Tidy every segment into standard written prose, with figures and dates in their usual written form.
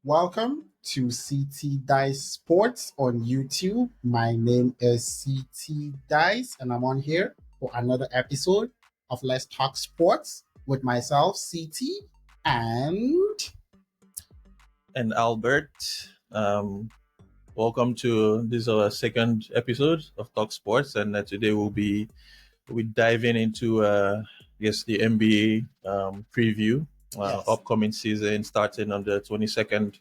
Welcome to CT Dice Sports on YouTube. My name is CT Dice, and I'm on here for another episode of Let's Talk Sports with myself, CT, and and Albert. Um, Welcome to this our second episode of Talk Sports, and today we'll be diving into the NBA preview, yes, upcoming season starting on the 22nd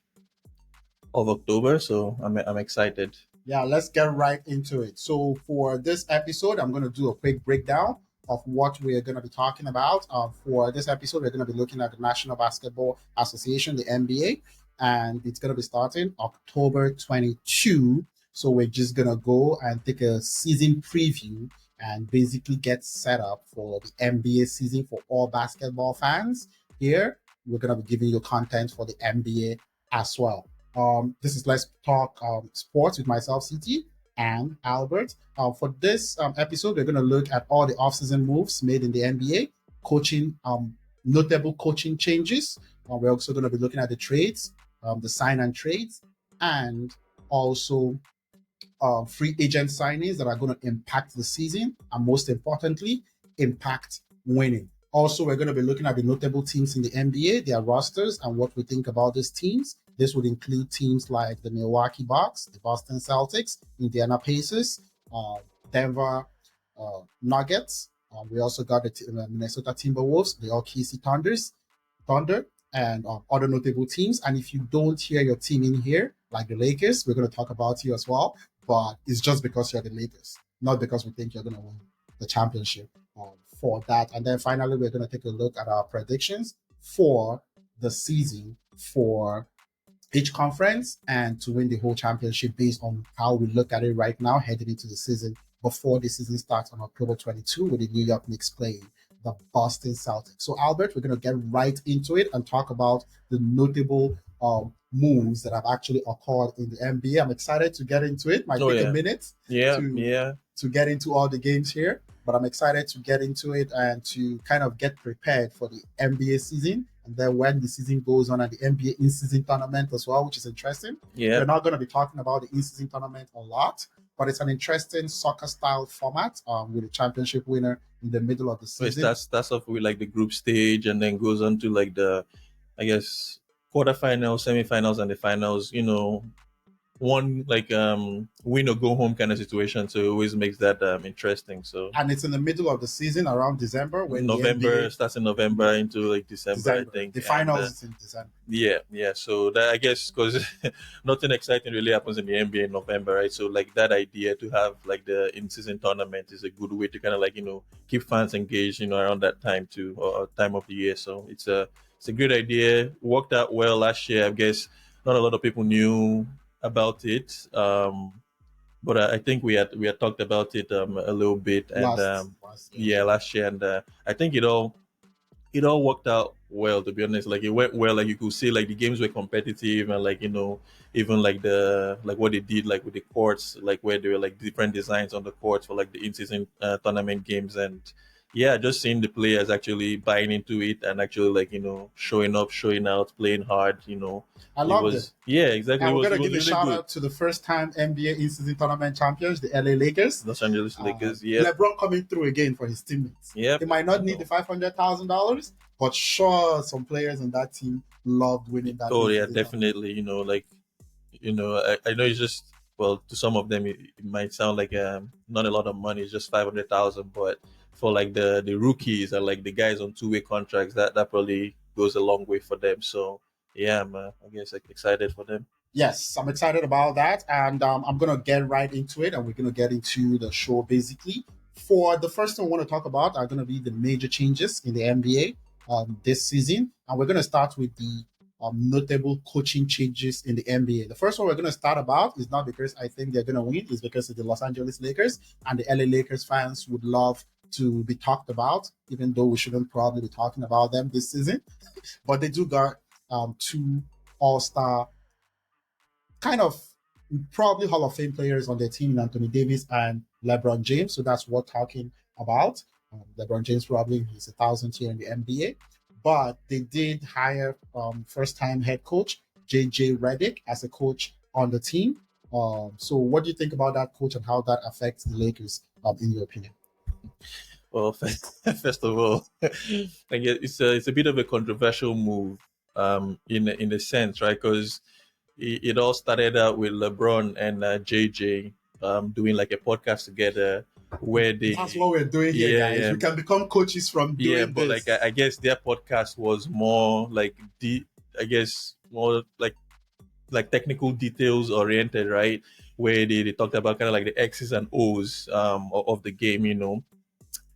of October. So I'm excited. yeah, let's get right into it. So, for this episode, I'm going to do a quick breakdown of what we're going to be talking about. For this episode, we're going to be looking at the National Basketball Association, the NBA, and it's going to be starting October 22. So, we're just going to go and take a season preview and basically get set up for the NBA season for all basketball fans. Here, we're going to be giving you content for the NBA as well. This is Let's Talk Sports with myself, CT, and Albert. For this episode, we're going to look at all the offseason moves made in the NBA, coaching, notable coaching changes. We're also going to be looking at the trades, the sign and trades, and also free agent signings that are going to impact the season, and most importantly, impact winning. Also, we're going to be looking at the notable teams in the NBA, their rosters, and what we think about these teams. This would include teams like the Milwaukee Bucks, the Boston Celtics, Indiana Pacers, Denver Nuggets. We also got the Minnesota Timberwolves, the OKC Thunder, and other notable teams. And if you don't hear your team in here, like the Lakers, we're going to talk about you as well. But it's just because you're the Lakers, not because we think you're going to win the championship for that. And then finally, we're going to take a look at our predictions for the season for each conference and to win the whole championship based on how we look at it right now, heading into the season before the season starts on October 22 with the New York Knicks playing the Boston Celtics. So, Albert, we're going to get right into it and talk about the notable moves that have actually occurred in the NBA. I'm excited to get into it. Might take a minute to get into all the games here, but I'm excited to get into it and to kind of get prepared for the NBA season. And then when the season goes on, and the NBA in-season tournament as well, which is interesting. Yeah, We're not going to be talking about the in-season tournament a lot, but it's an interesting soccer-style format with a championship winner in the middle of the so it season. starts off with like the group stage, and then goes on to like the, I guess, quarterfinals, semifinals, and the finals. One like win or go home kind of situation, so it always makes that interesting. So And it's in the middle of the season around December when November the NBA starts in November into like December, I December. think. The And finals is in December. yeah. So that, I guess, because nothing exciting really happens in the NBA in November, right? So like that idea to have like the in-season tournament is a good way to kind of like keep fans engaged, around that time too, or time of the year. So it's a great idea. Worked out well last year. I guess not a lot of people knew about it. But I think we had talked about it a little bit, and Last year. yeah, last year, and I think it all worked out well, to be honest. Like, it went well. Like, you could see like the games were competitive, and like even like the like what they did like with the courts, like where there were like different designs on the courts for like the in-season tournament games. And yeah, just seeing the players actually buying into it and actually like showing up, showing out, playing hard. I It loved it. was, yeah, exactly. And It we're was going it to was give a really shout good. out to the first time NBA in-season tournament champions, the LA Lakers. Los Angeles Lakers, yeah. LeBron coming through again for his teammates. Yep. They might not need the $500,000, but sure, some players on that team loved winning that. Oh yeah, in-season tournament. definitely. I know it's just, well, to some of them it might sound like not a lot of money. It's just 500,000, but for like the rookies and like the guys on two-way contracts, that probably goes a long way for them. So yeah, I guess like excited for them. Yes, I'm excited about that, and I'm gonna get right into it, and we're gonna get into the show basically. For the first thing I want to talk about are gonna be the major changes in the NBA this season, and we're gonna start with the notable coaching changes in the NBA. The first one we're gonna start about is not because I think they're gonna win, it's because of the Los Angeles Lakers, and the LA Lakers fans would love to be talked about, even though we shouldn't probably be talking about them this season. But they do got two All-Star kind of probably Hall of Fame players on their team, Anthony Davis and LeBron James. So that's what talking about. LeBron James probably is 1,000th year in the NBA, but they did hire first-time head coach JJ Redick as a coach on the team. So what do you think about that coach and how that affects the Lakers, in your opinion? Well, first of all, I guess it's a bit of a controversial move, in a sense, right? Because it all started out with LeBron and JJ doing like a podcast together where That's what we're doing here, yeah, guys. yeah, We can become coaches from yeah. doing But like this. I guess their podcast was more like I guess more like technical details oriented, right? Where they talked about kind of like the X's and O's of the game,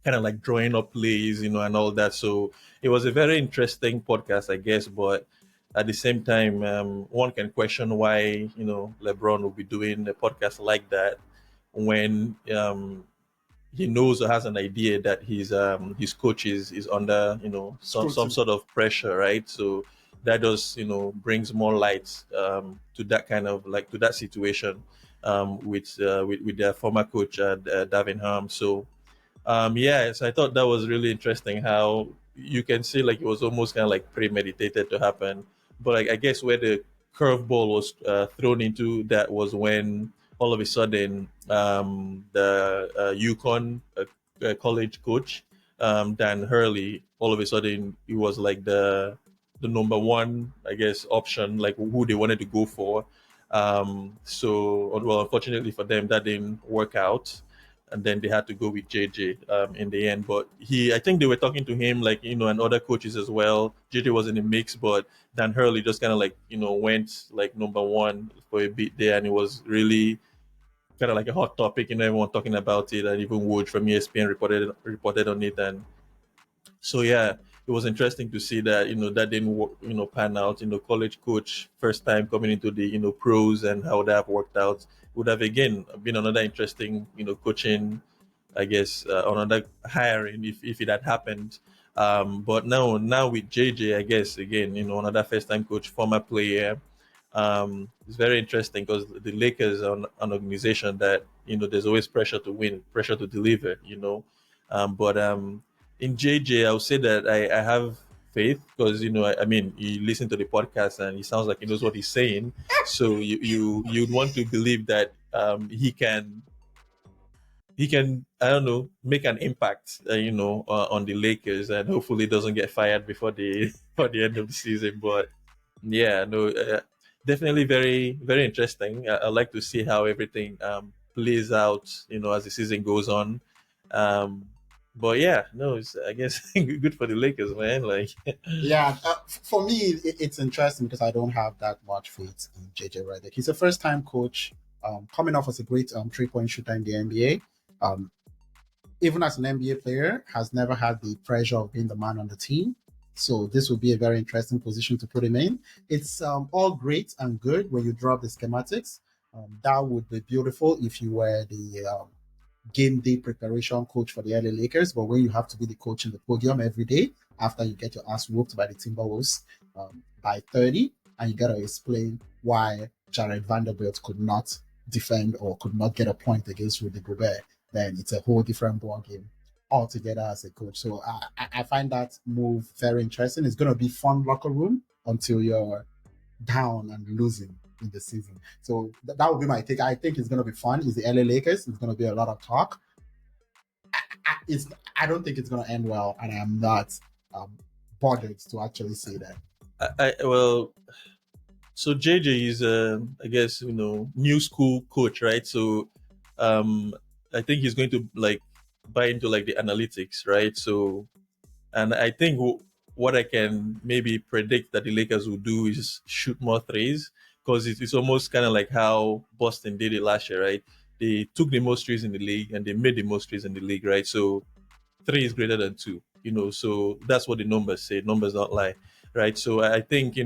kind of like drawing up plays, and all that. So it was a very interesting podcast, I guess. But at the same time, one can question why LeBron will be doing a podcast like that when he knows or has an idea that his coach is under some Scrutiny. sort of pressure, right? So that does brings more light to that kind of like to that situation with their former coach Davin Ham. So yes, I thought that was really interesting how you can see like it was almost kind of like premeditated to happen. But like, I guess where the curveball was thrown into that was when all of a sudden the UConn college coach Dan Hurley, all of a sudden he was like the number one, I guess, option, like who they wanted to go for. So well, unfortunately for them, that didn't work out, and then they had to go with JJ in the end. But I think they were talking to him like and other coaches as well. JJ was in the mix, but Dan Hurley just kind of like went like number one for a bit there, and it was really kind of like a hot topic. Everyone talking about it, and even Woj from ESPN reported on it, and so yeah, it was interesting to see that that didn't work, pan out. College coach first time coming into the pros, and how that worked out would have again been another interesting coaching, I guess, another hiring if it had happened. But now with JJ, I guess again another first time coach, former player. It's very interesting because the Lakers are an organization that there's always pressure to win, pressure to deliver. But in JJ, I would say that I have faith because I mean you listen to the podcast and he sounds like he knows what he's saying. So you'd want to believe that he can I don't know make an impact on the Lakers, and hopefully doesn't get fired before the for the end of the season. But yeah, no, definitely very very interesting. I like to see how everything plays out as the season goes on. Um, but yeah, no, I guess good for the Lakers, man. Like Yeah, for me, it's interesting because I don't have that much faith in JJ Redick. He's a first-time coach, coming off as a great three-point shooter in the NBA. Um, Even as an NBA player, has never had the pressure of being the man on the team. So this would be a very interesting position to put him in. It's all great and good when you drop the schematics. That would be beautiful if you were the game day preparation coach for the LA Lakers, but when you have to be the coach in the podium every day after you get your ass whooped by the Timberwolves by 30, and you got to explain why Jared Vanderbilt could not defend or could not get a point against Rudy Gobert, then it's a whole different ball game altogether as a coach. So I find that move very interesting. It's going to be fun locker room until you're down and losing in the season. So that would be my take. I think it's going to be fun. It's the LA Lakers. It's going to be a lot of talk. I don't think it's going to end well, and I'm not um, bothered to actually say that. well, so JJ is I guess new school coach, right? So um, I think he's going to like buy into like the analytics, right? So and I think what I can maybe predict that the Lakers will do is shoot more threes because it's almost kind of like how Boston did it last year, right? They took the most threes in the league and they made the most threes in the league, right? So three is greater than two, so that's what the numbers say. Numbers don't lie, right? So I think he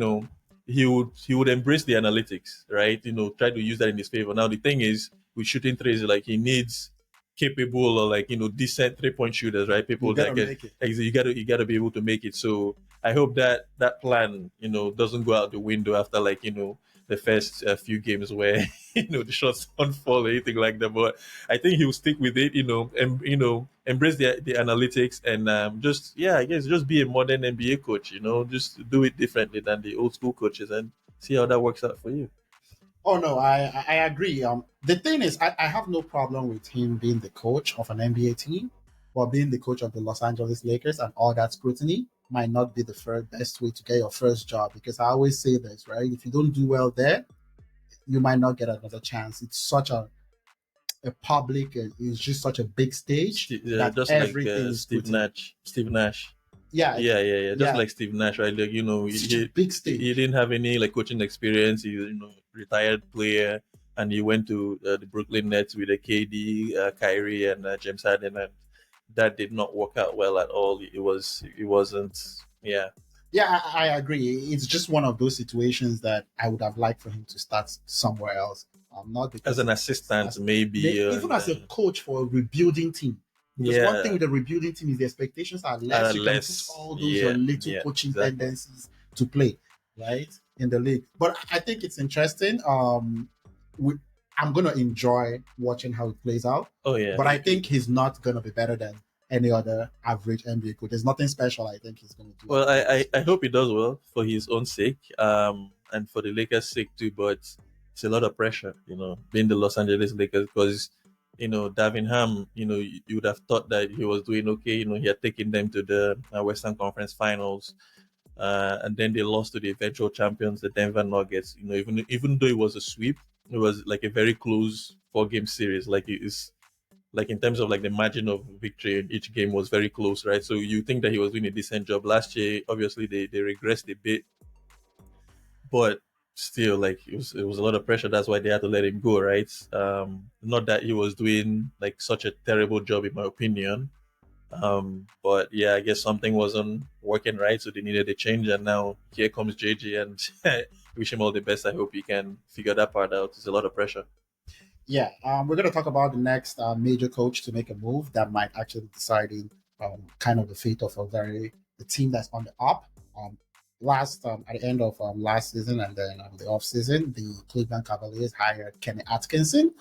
would embrace the analytics, right? Try to use that in his favor. Now the thing is with shooting threes, like he needs capable or like decent 3-point shooters, right? You People got that to can make it. you gotta be able to make it. So I hope that plan doesn't go out the window after like the first few games where the shots don't fall or anything like that. But I think he'll stick with it, and embrace the analytics and just I guess just be a modern NBA coach, just do it differently than the old school coaches, and see how that works out for you. Oh no, I agree. The thing is, I have no problem with him being the coach of an NBA team, but being the coach of the Los Angeles Lakers and all that scrutiny might not be the first best way to get your first job. Because I always say this, right? If you don't do well there, you might not get another chance. It's such a public, it's just such a big stage that Just like everything is scrutiny. Steve Nash. Yeah, Yeah. Just yeah, like Steve Nash, right? Like such a big he stage. didn't have any like coaching experience. He retired player, and he went to the Brooklyn Nets with a KD, Kyrie, and James Harden, and that did not work out well at all. It wasn't. Yeah, Yeah, I agree. It's just one of those situations that I would have liked for him to start somewhere else. Not as because an it's assistant, maybe. even as a coach for a rebuilding team. Because one thing Yeah, with a rebuilding team is the expectations are less. You can put less. all those your Yeah, little yeah, coaching exactly. tendencies to play, right, in the league. But I think it's interesting. We, I'm gonna enjoy watching how it plays out. Oh yeah, But me I too. think he's not gonna be better than any other average NBA coach. There's nothing special I think he's gonna do at Well, the NBA I stage. hope he does well for his own sake, and for the Lakers' sake too. But it's a lot of pressure, being the Los Angeles Lakers, because Davinham, you would have thought that he was doing okay. He had taken them to the Western Conference Finals, and then they lost to the eventual champions, the Denver Nuggets. Even though it was a sweep, it was like a very close 4-game series. Like it is like in terms of like the margin of victory in each game was very close, right? So you think that he was doing a decent job last year. Obviously, they regressed a bit, but still, like it was a lot of pressure. That's why they had to let him go, right? Not that he was doing like such a terrible job, in my opinion. But yeah, I guess something wasn't working right, so they needed a change. And now here comes JJ, and wish him all the best. I hope he can figure that part out. It's a lot of pressure. Yeah, we're going to talk about the next major coach to make a move that might actually deciding kind of the fate of the team that's on the up. Um, last at the end of last season and then the off season, the Cleveland Cavaliers hired Kenny Atkinson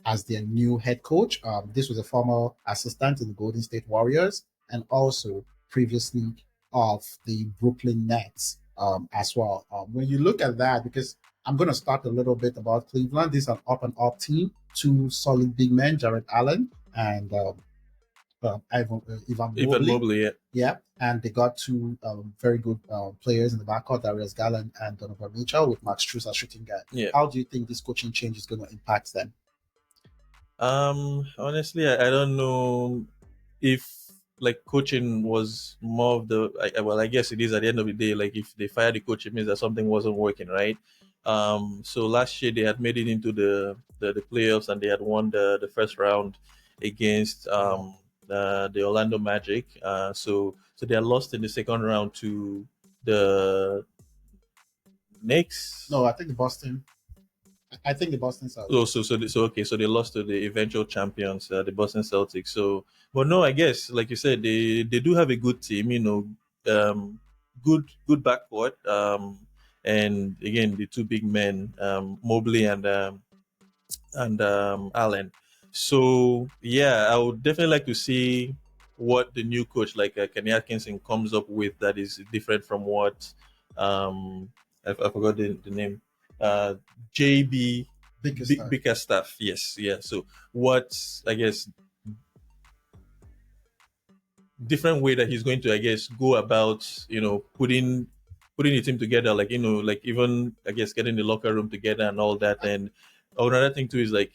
as their new head coach. This was a former assistant in the Golden State Warriors and also previously of the Brooklyn Nets as well. When you look at that, because I'm going to start a little bit about Cleveland. This is an up and up team. Two solid big men, Jared Allen and Ivan Even Mobley. Mobley, yeah. Yeah, and they got two very good players in the backcourt, Darius Garland and Donovan Mitchell, with Max Strus as shooting guard. Yeah. How do you think this coaching change is going to impact them? Honestly, I don't know if like coaching was more of well, I guess it is at the end of the day. Like if they fired the coach, it means that something wasn't working, right? So last year they had made it into the playoffs and they had won the first round against the Orlando Magic. So they had lost in the second round to the Knicks. No, I think the Boston. I think the Boston Oh, Celtics. so okay, so they lost to the eventual champions, the Boston Celtics. So, but no, I guess like you said, they do have a good team. Good backcourt. And again, the two big men, Mobley and Allen. So yeah, I would definitely like to see what the new coach like Kenny Atkinson comes up with that is different from what I forgot the name. JB Biggest star. bigger stuff. Yes, yeah. So what I guess different way that he's going to, I guess, go about, putting the team together, like, like even, I guess, getting the locker room together and all that. And another thing too is like,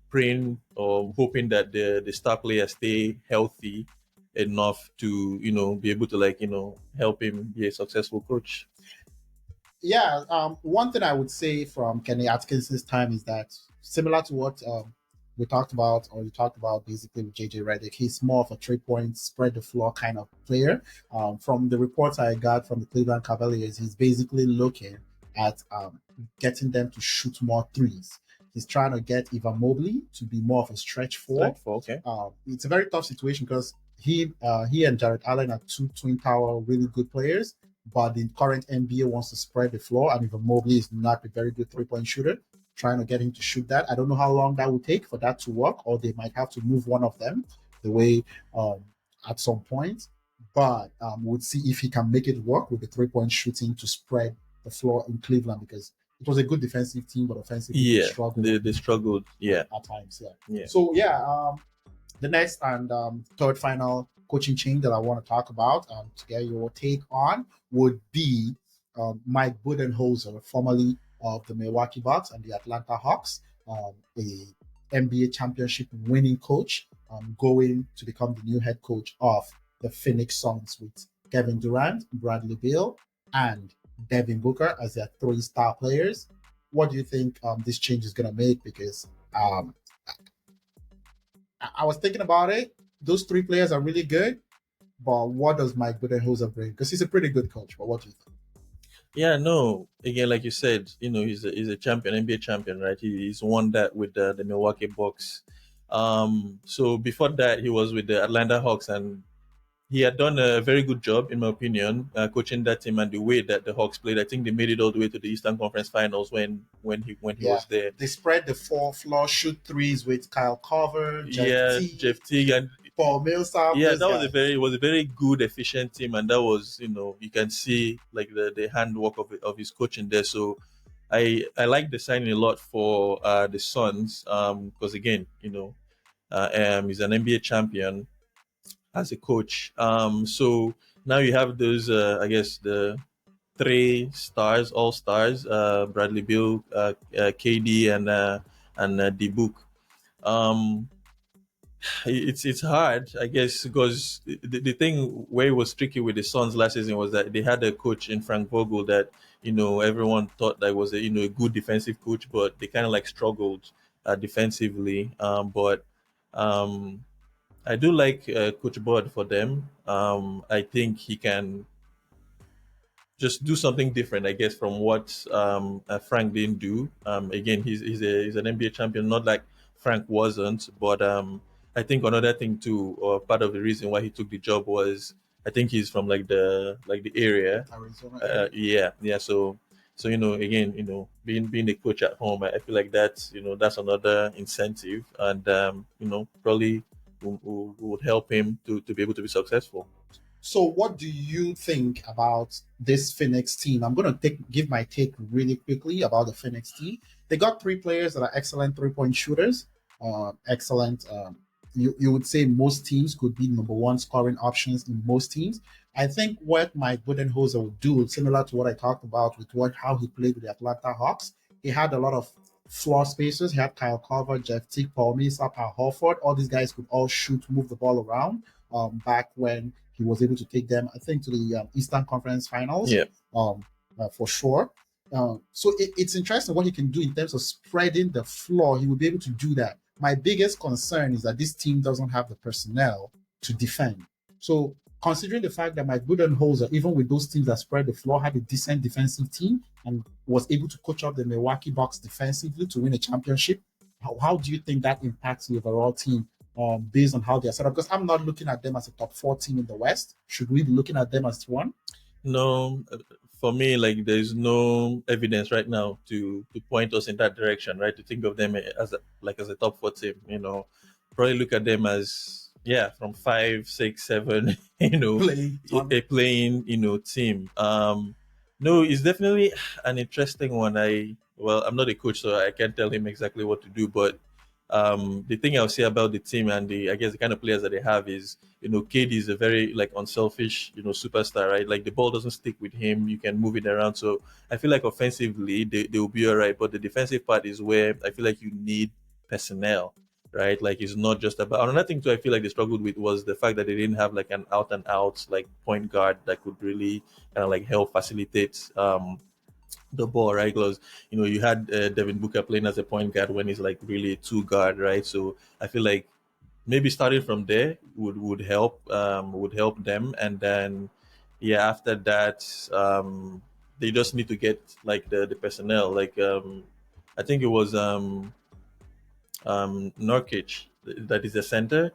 praying or hoping that the star players stay healthy enough to, be able to like, help him be a successful coach. Yeah, one thing I would say from Kenny Atkinson's time is that similar to what we talked about, or you talked about basically with JJ Redick, he's more of a 3 point spread the floor kind of player. From the reports I got from the Cleveland Cavaliers, he's basically looking at getting them to shoot more threes. He's trying to get Ivan Mobley to be more of a stretch Stretch four. for okay. It's a very tough situation because he and Jared Allen are two twin tower really good players, but the current NBA wants to spread the floor, and even Mobley is not a very good 3 point shooter. Trying to get him to shoot that. I don't know how long that will take for that to work, or they might have to move one of them the way at some point. But we'll see if he can make it work with the 3 point shooting to spread the floor in Cleveland because it was a good defensive team, but offensively they Yeah, struggled they struggled. Yeah, at times. Yeah. yeah. So yeah, the next and third final coaching change that I want to talk about to get your take on would be Mike Budenholzer, formerly of the Milwaukee Bucks and the Atlanta Hawks, a NBA championship winning coach, going to become the new head coach of the Phoenix Suns with Kevin Durant, Bradley Beal, and Devin Booker as their three star players. What do you think this change is going to make? Because um, I was thinking about it. Those three players are really good, but what does Mike Budenholzer bring? Because he's a pretty good coach. But what do you think? Yeah, no. Again, like you said, he's a champion, NBA champion, right? He's won that with the Milwaukee Bucks. So before that, he was with the Atlanta Hawks, and he had done a very good job, in my opinion, coaching that team and the way that the Hawks played. I think they made it all the way to the Eastern Conference Finals when he Yeah, was there. they spread the four floor shoot threes with Kyle Cover, Jeff Yeah, T, Jeff Teague, and Paul Millsap. yeah, Those that was a guys. very good, efficient team, and that was, you can see like the handwork of his coaching there. So I like the signing a lot for the Suns, because again, he's an NBA champion as a coach. So now you have those, I guess, the three stars, all stars, Bradley Beal, KD, and D Book. Um, it's hard, I guess, because the thing where it was tricky with the Suns last season was that they had a coach in Frank Vogel that everyone thought that was a a good defensive coach, but they kind of like struggled defensively. But um, I do like Coach Bud for them. I think he can just do something different, I guess, from what Frank didn't do. Again, he's an NBA champion, not like Frank wasn't, but I think another thing too, or part of the reason why he took the job was I think he's from like the area. Arizona area. Yeah, yeah. So again, being a coach at home, I feel like that's another incentive, and probably would help him to be able to be successful. So, what do you think about this Phoenix team? I'm going to give my take really quickly about the Phoenix team. They got three players that are excellent 3 point shooters. Excellent. You would say most teams could be number one scoring options in most teams. I think what Mike Budenholzer would do, similar to what I talked about with how he played with the Atlanta Hawks, he had a lot of floor spacers. He had Kyle Korver, Jeff Teague, Paul Millsap, Al Horford. All these guys could all shoot, move the ball around. Back when he was able to take them, I think, to the Eastern Conference Finals, Yeah. for sure. So it's interesting what he can do in terms of spreading the floor. He will be able to do that. My biggest concern is that this team doesn't have the personnel to defend. So considering the fact that Mike Budenholzer, even with those teams that spread the floor, had a decent defensive team and was able to coach up the Milwaukee Bucks defensively to win a championship, how do you think that impacts the overall team based on how they're set up? Because I'm not looking at them as a top four team in the West. Should we be looking at them as one? No, for me, like there's no evidence right now to point us in that direction, right? To think of them as a top four team, probably look at them as from 5, 6, 7, Play a playing team. No, it's definitely an interesting one. I'm not a coach, so I can't tell him exactly what to do, but the thing I'll say about the team and I guess the kind of players that they have is, KD is a very like unselfish, superstar, right? Like the ball doesn't stick with him. You can move it around. So I feel like offensively they will be all right. But the defensive part is where I feel like you need personnel, right? Like it's not just about another thing too. I feel like they struggled with was the fact that they didn't have like an out and out like point guard that could really kind of like help facilitate the ball, right? Because you had Devin Booker playing as a point guard when he's like really a two guard, right? So I feel like maybe starting from there would help them, and then after that they just need to get like the personnel. Like I think it was Nurkic that is the center,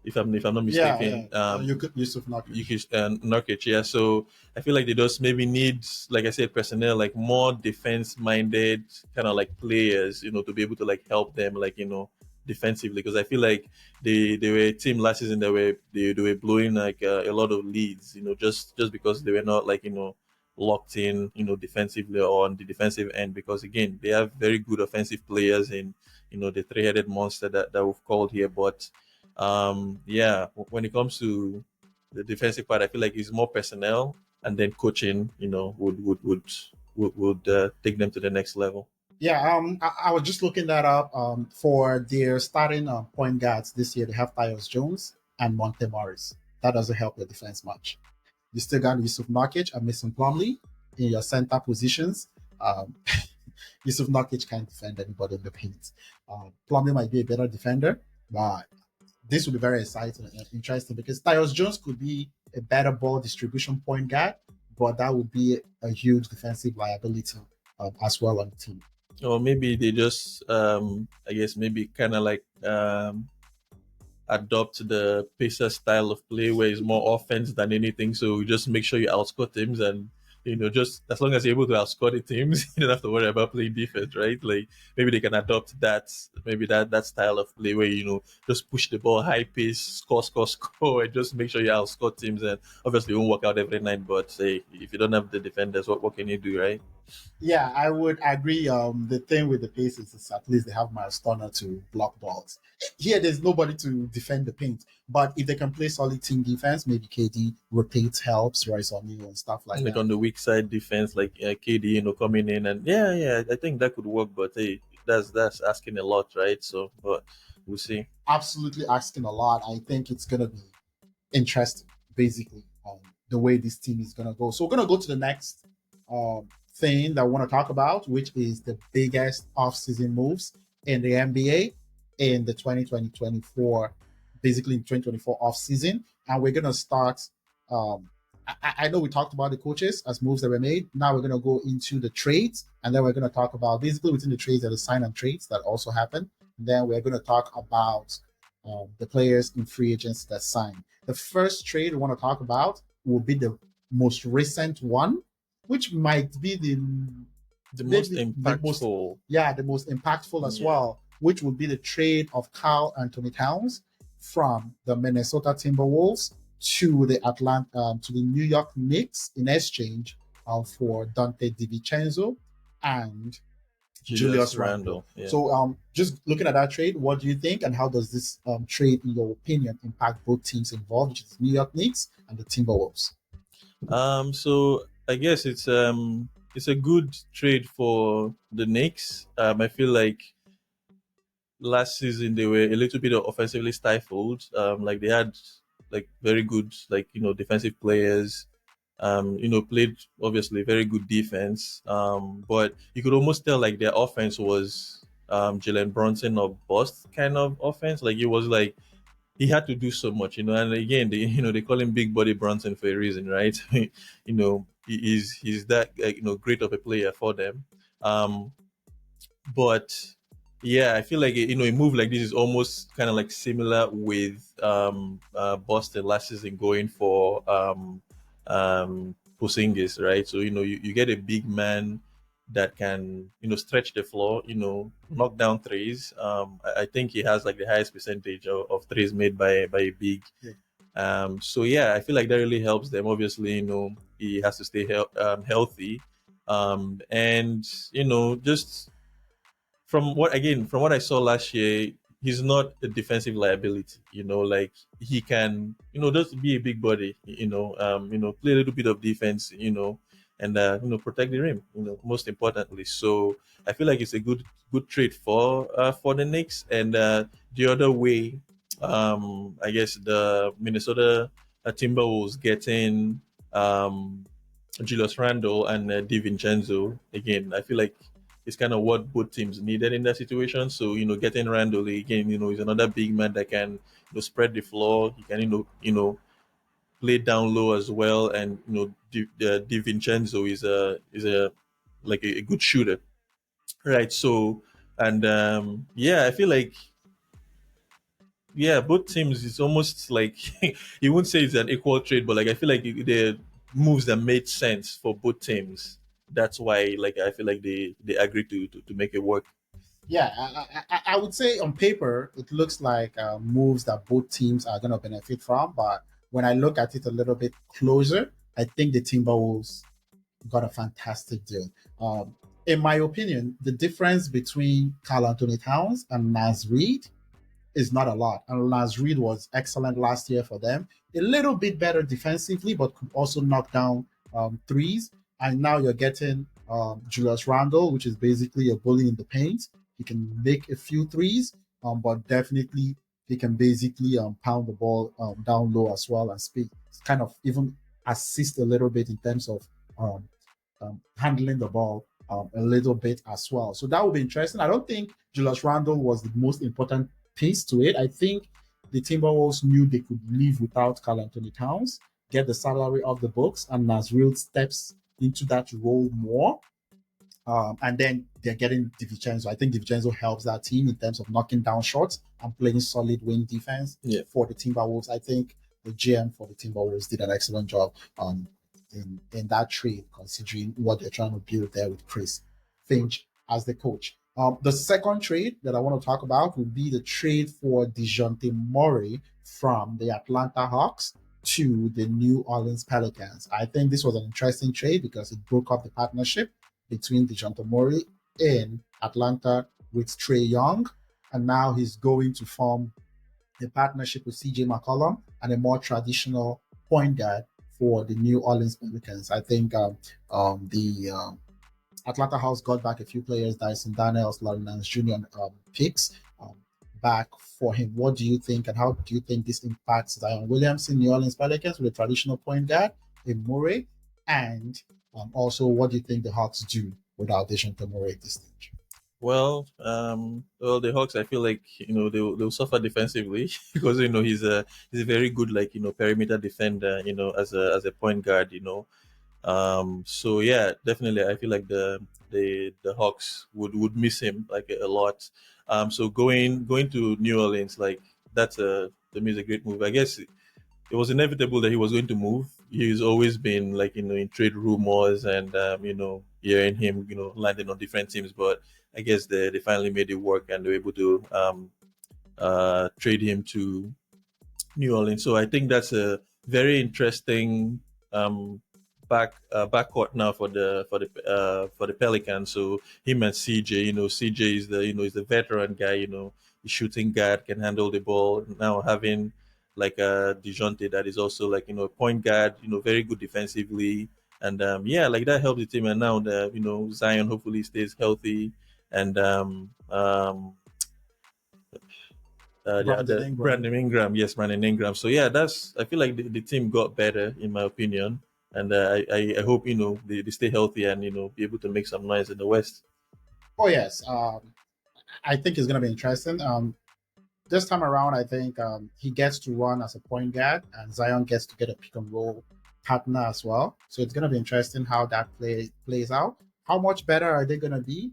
if I'm not Yeah, yeah. mistaken. You could Yusuf You Nurkic. could Nurkic, yeah. So I feel like they just maybe need, like I said, personnel like more defense-minded kind of like players, to be able to like help them, like defensively. Because I feel like they were a team last season that they were blowing like a lot of leads, just because they were not like locked in, defensively or on the defensive end, because again, they have very good offensive players in, the three-headed monster that we've called here. But yeah, when it comes to the defensive part, I feel like it's more personnel, and then coaching, would take them to the next level. Yeah, I was just looking that up. For their starting point guards this year, they have Tyus Jones and Monte Morris. That doesn't help your defense much. You still got Yusuf Nurkic and Mason Plumlee in your center positions. Um, Yusuf Nurkic can't defend anybody in the paint. Plumlee might be a better defender, but this will be very exciting and interesting because Tyus Jones could be a better ball distribution point guard, but that would be a huge defensive liability as well on the team. Or maybe they just, I guess, maybe kind of like adopt the Pacer style of play where it's more offense than anything. So you just make sure you outscore teams, and just as long as you're able to outscore the teams, you don't have to worry about playing defense, right? Like maybe they can adopt that, maybe that style of play where just push the ball high pace, score, score, score, and just make sure you outscore teams. And obviously, it won't work out every night, but say if you don't have the defenders, what can you do, right? Yeah, I would agree. The thing with the Pacers is at least they have Miles Turner to block balls. Here, there's nobody to defend the paint. But if they can play solid team defense, maybe KD rotates, helps, Royce O'Neal and stuff like Like that. on the weak side defense, like KD, coming in, and yeah, I think that could work. But hey, that's asking a lot, right? So, but we'll see. Absolutely asking a lot. I think it's gonna be interesting, basically, the way this team is gonna go. So we're gonna go to the next thing that we want to talk about, which is the biggest off-season moves in the NBA in the 2020-24, basically in 2024 off-season. And we're gonna start. I know we talked about the coaches as moves that were made. Now we're gonna go into the trades, and then we're gonna talk about basically within the trades that the sign and trades that also happened. And then we're gonna talk about the players in free agents that signed. The first trade we want to talk about will be the most recent one, which might be the The most maybe the most impactful, yeah the most impactful as yeah, well, which would be the trade of Carl Anthony Towns from the Minnesota Timberwolves to the New York Knicks in exchange for Dante DiVincenzo and Julius Julius Randle. Randle, yeah. So, just looking at that trade, what do you think, and how does this trade, in your opinion, impact both teams involved, which is New York Knicks and the Timberwolves? So I guess it's a good trade for the Knicks. I feel like last season they were a little bit offensively stifled. Like they had like very good like defensive players. Played obviously very good defense. But you could almost tell like their offense was Jalen Brunson or bust kind of offense. Like it was like he had to do so much, And again, they call him Big Body Brunson for a reason, right? He's that great of a player for them. Um, but yeah, I feel like a move like this is almost kind of like similar with Boston last season going for Porzingis, right? So you get a big man that can stretch the floor, knock down threes. I think he has like the highest percentage of threes made by a big. Yeah. So yeah, I feel like that really helps them. Obviously, he has to stay healthy, and just from what I saw last year, he's not a defensive liability. Like he can, just be a big body. Play a little bit of defense. And protect the rim. Most importantly. So I feel like it's a good trade for the Knicks. And the other way, I guess the Minnesota Timberwolves getting Julius Randle and DiVincenzo. Again, I feel like it's kind of what both teams needed in that situation. So getting Randle again, is another big man that can spread the floor. He can play down low as well, and DiVincenzo is a like a good shooter, right? So and yeah, I feel like yeah, both teams it's almost like you wouldn't say it's an equal trade, but like I feel like the moves that made sense for both teams. That's why like I feel like they agreed to make it work. Yeah, I would say on paper it looks like moves that both teams are going to benefit from, but when I look at it a little bit closer, I think the Timberwolves got a fantastic deal. In my opinion, the difference between Carl Anthony Towns and Naz Reid is not a lot. And Lance Reed was excellent last year for them. A little bit better defensively, but could also knock down threes. And now you're getting Julius Randle, which is basically a bully in the paint. He can make a few threes, but definitely he can basically pound the ball down low as well and speak, kind of even assist a little bit in terms of um, handling the ball a little bit as well. So that would be interesting. I don't think Julius Randle was the most important piece to it. I think the Timberwolves knew they could live without Karl Anthony Towns, get the salary off the books, and Nasril steps into that role more. And then they're getting DiVincenzo. I think DiVincenzo helps that team in terms of knocking down shots and playing solid wing defense for the Timberwolves. I think the GM for the Timberwolves did an excellent job in that trade, considering what they're trying to build there with Chris Finch as the coach. The second trade that I want to talk about would be the trade for DeJounte Murray from the Atlanta Hawks to the New Orleans Pelicans. I think this was an interesting trade because it broke up the partnership between DeJounte Murray in Atlanta with Trae Young, and now he's going to form a partnership with CJ McCollum and a more traditional point guard for the New Orleans Pelicans. I think the Atlanta House got back a few players, Dyson Daniels, Larry Nance Jr. Picks back for him. What do you think, and how do you think this impacts Zion Williamson, New Orleans Pelicans with a traditional point guard in Murray? And also, what do you think the Hawks do without DeJounte Murray at this stage? Well, the Hawks, I feel like they'll suffer defensively because he's a very good perimeter defender, as a point guard, So yeah, definitely, I feel like the Hawks would miss him like a lot. So going to New Orleans, like that's a to me is a great move. I guess it was inevitable that he was going to move. He's always been like in trade rumors and hearing him landing on different teams, but I guess they finally made it work and they were able to trade him to New Orleans. So I think that's a very interesting backcourt now for the Pelicans. So him and CJ, CJ is the veteran guy. The shooting guard can handle the ball. Now having like a Dejounte that is also like a point guard. Very good defensively. And yeah, like that helped the team. And now the Zion hopefully stays healthy. And Brandon the Ingram. Brandon Ingram, yes, Brandon Ingram. So yeah, I feel like the team got better in my opinion, and I hope they stay healthy and be able to make some noise in the West. Oh yes, I think it's going to be interesting. This time around, I think he gets to run as a point guard, and Zion gets to get a pick and roll partner as well. So it's going to be interesting how that plays out. How much better are they going to be?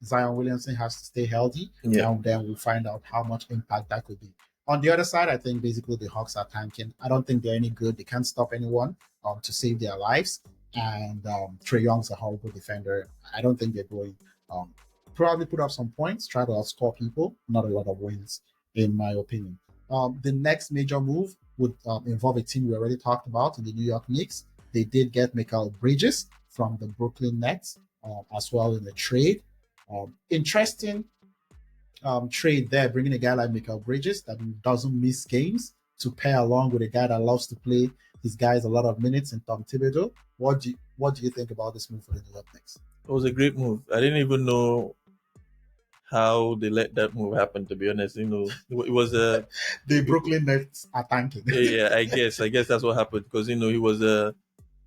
Zion Williamson has to stay healthy, Yeah, and then we'll find out how much impact that could be. On the other side, I think basically the Hawks are tanking. I don't think they're any good. They can't stop anyone to save their lives. And Trae Young's a horrible defender. I don't think they're going. Um, Probably put up some points, try to outscore people, not a lot of wins in my opinion. The next major move would involve a team we already talked about in the New York Knicks. They did get Michael Bridges from the Brooklyn Nets as well in the trade. Interesting trade there, bringing a guy like Michael Bridges that doesn't miss games to pair along with a guy that loves to play his guys a lot of minutes in Tom Thibodeau. What do you think about this move for the New York Knicks? it was a great move. I didn't even know how they let that move happen. To be honest, it was a The Brooklyn Nets are tanking. yeah. I guess that's what happened because he was a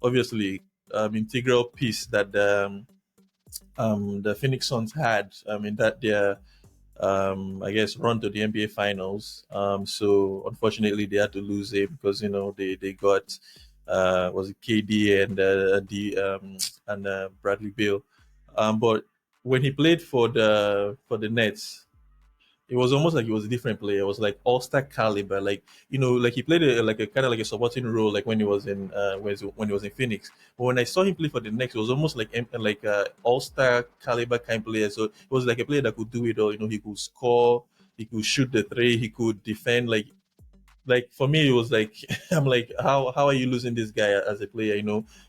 obviously integral piece that the Phoenix Suns had. I mean that their I guess run to the NBA Finals. So unfortunately they had to lose it because they got was it KD and Bradley Beal. But when he played for the Nets, it was almost like he was a different player. It was like all star caliber. Like like he played like a kind of like a supporting role, like when he was in when he was in Phoenix. But when I saw him play for the Knicks, it was almost like a all star caliber kind of player. So it was like a player that could do it all. He could score, he could shoot the three, he could defend. Like for me, it was like I'm like, how are you losing this guy as a player?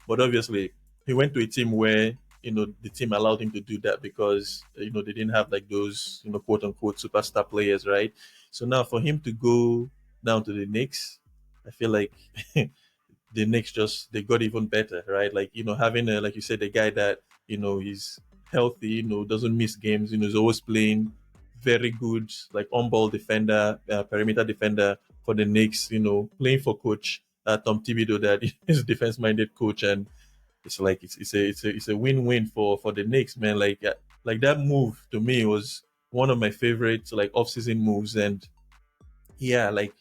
But obviously. he went to a team where the team allowed him to do that because they didn't have like those quote unquote superstar players, right? So now for him to go down to the Knicks, I feel like the Knicks just they got even better, right? Like having a, like you said, a guy that is healthy, doesn't miss games, is always playing very good, like on ball defender, perimeter defender for the Knicks, playing for coach Tom Thibodeau, that is a defense minded coach, and it's like it's a win-win for the Knicks, man. Like that move to me was one of my favorite like off-season moves, and yeah, like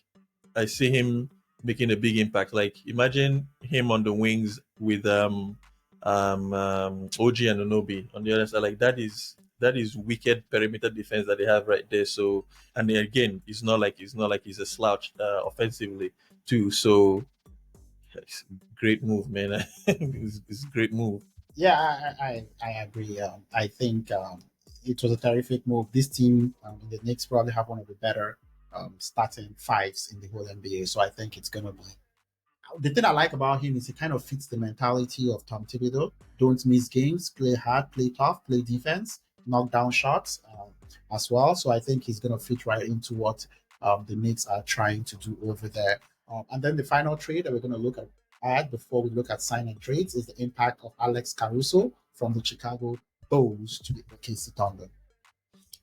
I see him making a big impact. Like imagine him on the wings with OG and Onobi on the other side. Like that is wicked perimeter defense that they have right there. So and then again, it's not like he's a slouch offensively too. So it's a great move, man. It's a great move. Yeah, I agree. I think it was a terrific move. This team in the Knicks probably have one of the better starting fives in the whole NBA. So I think it's going to be. The thing I like about him is he kind of fits the mentality of Tom Thibodeau. Don't miss games, play hard, play tough, play defense, knock down shots as well. So I think he's going to fit right into what the Knicks are trying to do over there. And then the final trade that we're going to look at before we look at sign and trades is the impact of Alex Caruso from the Chicago Bulls to the OKC Thunder.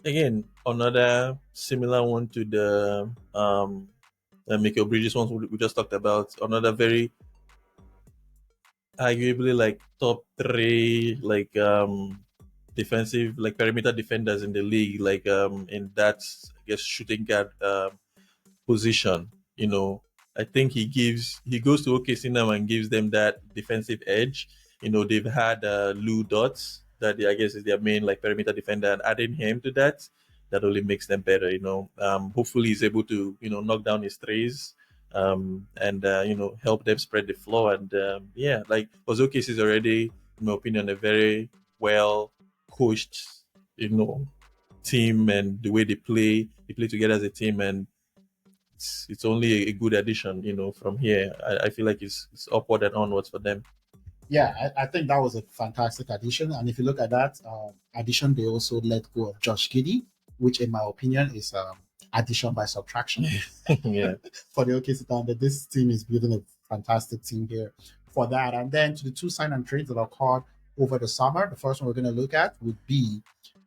Again, another similar one to the Michael Bridges ones we just talked about. Another very arguably like top three like defensive like perimeter defenders in the league, like in that I guess shooting guard position. I think he goes to OKC now and gives them that defensive edge. They've had Lou Dots that I guess is their main like perimeter defender, and adding him to that only makes them better. Hopefully he's able to knock down his threes. And help them spread the floor, and yeah, like because OKC is already, in my opinion, a very well coached, you know, team, and the way they play together as a team, and it's only a good addition. From here, I feel like it's upward and onwards for them. Yeah, I think that was a fantastic addition. And if you look at that addition, they also let go of Josh Giddy, which, in my opinion, is addition by subtraction Yeah, for the OKC Thunder. This team is building a fantastic team here for that. And then to the two sign and trades that occurred over the summer, the first one we're going to look at would be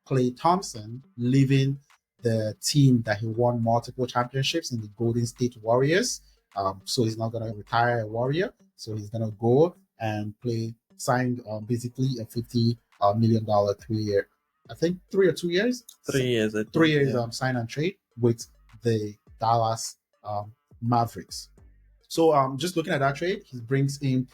Clay Thompson leaving the team that he won multiple championships in the Golden State Warriors. So he's not going to retire a Warrior. So he's going to go and play, signed basically a $50 million 3 year, I think 3 or 2 years, 3 years. I think, 3 years yeah. sign and trade with the Dallas Mavericks. So just looking at that trade, he brings in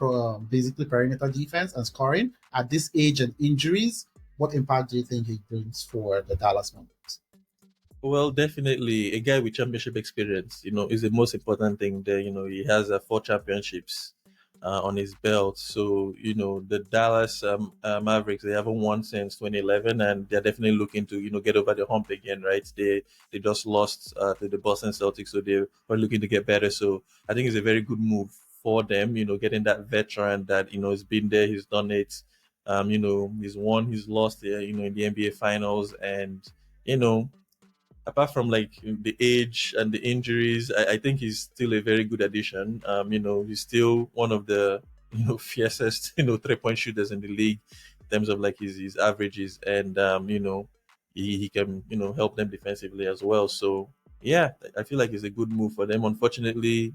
basically perimeter defense and scoring. At this age and injuries, what impact do you think he brings for the Dallas Mavericks? Well, definitely a guy with championship experience, is the most important thing there. He has 4 championships on his belt. So, the Dallas Mavericks, they haven't won since 2011, and they're definitely looking to, get over the hump again, right? They just lost to the Boston Celtics, so they're looking to get better. So I think it's a very good move for them, getting that veteran that, has been there, he's done it. He's won, he's lost, in the NBA Finals, and, you know, apart from like the age and the injuries, I think he's still a very good addition. He's still one of the fiercest 3 point shooters in the league in terms of like his averages, and he can help them defensively as well. So yeah, I feel like it's a good move for them. Unfortunately,